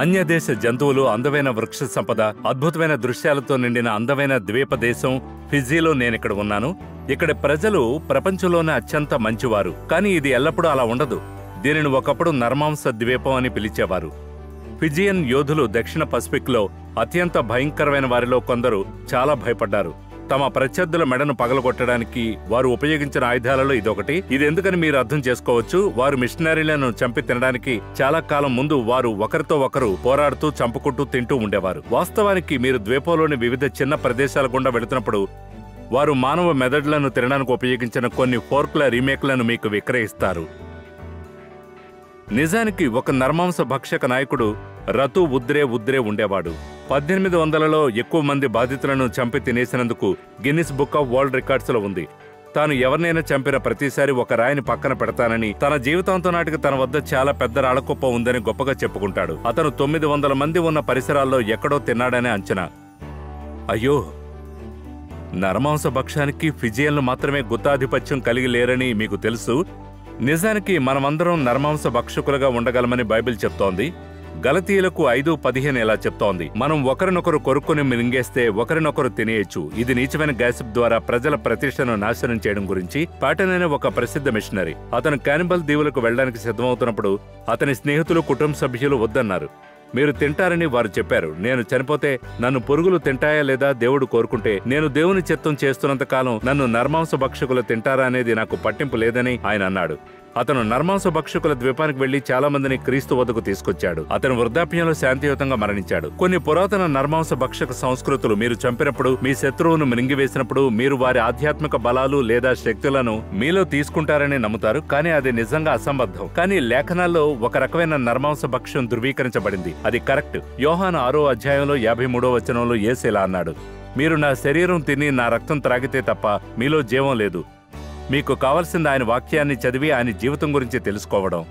అన్యదేశ జంతువులు, అందమైన వృక్ష సంపద, అద్భుతమైన దృశ్యాలతో నిండిన అందమైన ద్వీప దేశం ఫిజీలో నేనిక్కడ ఉన్నాను. ఇక్కడి ప్రజలు ప్రపంచంలోనే అత్యంత మంచివారు. కానీ ఇది ఎల్లప్పుడూ అలా ఉండదు. దీనిని ఒకప్పుడు నర్మాంస ద్వీపం అని పిలిచేవారు. ఫిజియన్ యోధులు దక్షిణ పసిఫిక్లో అత్యంత భయంకరమైన వారిలో కొందరు చాలా భయపడ్డారు. తమ ప్రత్యర్థుల మెడను పగలగొట్టడానికి వారు ఉపయోగించిన ఆయుధాలలో ఇదొకటి. ఇది ఎందుకని మీరు అర్థం చేసుకోవచ్చు. వారు మిషనరీలను చంపి తినడానికి చాలా కాలం ముందు వారు ఒకరితో ఒకరు పోరాడుతూ చంపుకుంటూ తింటూ ఉండేవారు. వాస్తవానికి మీరు ద్వీపంలోని వివిధ చిన్న ప్రదేశాల గుండా వెళుతున్నప్పుడు వారు మానవ మెదడులను తినడానికి ఉపయోగించిన కొన్ని ఫోర్క్ల రీమేక్లను మీకు విక్రయిస్తారు. నిజానికి ఒక నర్మాంస భక్షక నాయకుడు రతు ఉద్రే ఉండేవాడు. 1800లలో ఎక్కువ మంది బాధితులను చంపి తినేసినందుకు గిన్నిస్ బుక్ ఆఫ్ వరల్డ్ రికార్డ్స్లో ఉంది. తాను ఎవరినైనా చంపిన ప్రతిసారి ఒక రాయిని పక్కన పెడతానని, తన జీవితాంతం నాటికి తన వద్ద చాలా పెద్ద రాళ్లకుప్ప ఉందని గొప్పగా చెప్పుకుంటాడు. అతను 900 మంది ఉన్న పరిసరాల్లో ఎక్కడో తిన్నాడనే అంచనా. అయ్యో, నరమాంస భక్షానికి ఫిజియన్లు మాత్రమే గుత్తాధిపత్యం కలిగి లేరని మీకు తెలుసు. నిజానికి మనమందరం నరమాంస భక్షకులుగా ఉండగలమని బైబిల్ చెప్తోంది. గలతీయులకు 5:15 ఇలా చెప్తోంది, మనం ఒకరినొకరు కొరుక్కుని మింగేస్తే ఒకరినొకరు తినేయచ్చు. ఇది నీచమైన గ్యాసిప్ ద్వారా ప్రజల ప్రతిష్టను నాశనం చేయడం గురించి. పాటన్ అనే ఒక ప్రసిద్ధ మిషనరీ అతను క్యానిబల్ దీవులకు వెళ్లడానికి సిద్ధమవుతున్నప్పుడు అతని స్నేహితులు, కుటుంబ సభ్యులు వద్దన్నారు. మీరు తింటారని వారు చెప్పారు. నేను చనిపోతే నన్ను పురుగులు తింటాయా లేదా దేవుడు కోరుకుంటే నేను దేవుని చిత్తం చేస్తున్నంత కాలం నన్ను నర్మాంస భక్షకులు తింటారా అనేది నాకు పట్టింపు లేదని ఆయన అన్నాడు. అతను నర్మాంస భక్షకుల ద్వీపానికి వెళ్లి చాలా మందిని క్రీస్తు వద్దకు తీసుకొచ్చాడు. అతను వృద్ధాప్యంలో శాంతియుతంగా మరణించాడు. కొన్ని పురాతన నర్మాంస భక్షక సంస్కృతులు మీరు చంపినప్పుడు, మీ శత్రువును మింగివేసినప్పుడు మీరు వారి ఆధ్యాత్మిక బలాలు లేదా శక్తులను మీలో తీసుకుంటారని నమ్ముతారు. కానీ అది నిజంగా అసంబద్ధం. కానీ లేఖనాల్లో ఒక రకమైన నర్మాంస భక్ష్యం ధృవీకరించబడింది. అది కరెక్ట్. యోహాను 6వ అధ్యాయంలో 53వ వచనంలో యేసు ఇలా అన్నాడు, మీరు నా శరీరం తిని నా రక్తం త్రాగితే తప్ప మీలో జీవం లేదు. మీకు కావలసింది ఆయన వాక్యాన్ని చదివి ఆయన జీవితం గురించి తెలుసుకోవడం.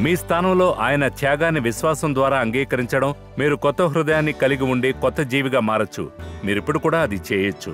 మీ స్థానంలో ఆయన త్యాగాన్ని విశ్వాసం ద్వారా అంగీకరించడం. మీరు కొత్త హృదయాన్ని కలిగి ఉండి కొత్త జీవిగా మారచ్చు. మీరిప్పుడు కూడా అది చేయొచ్చు.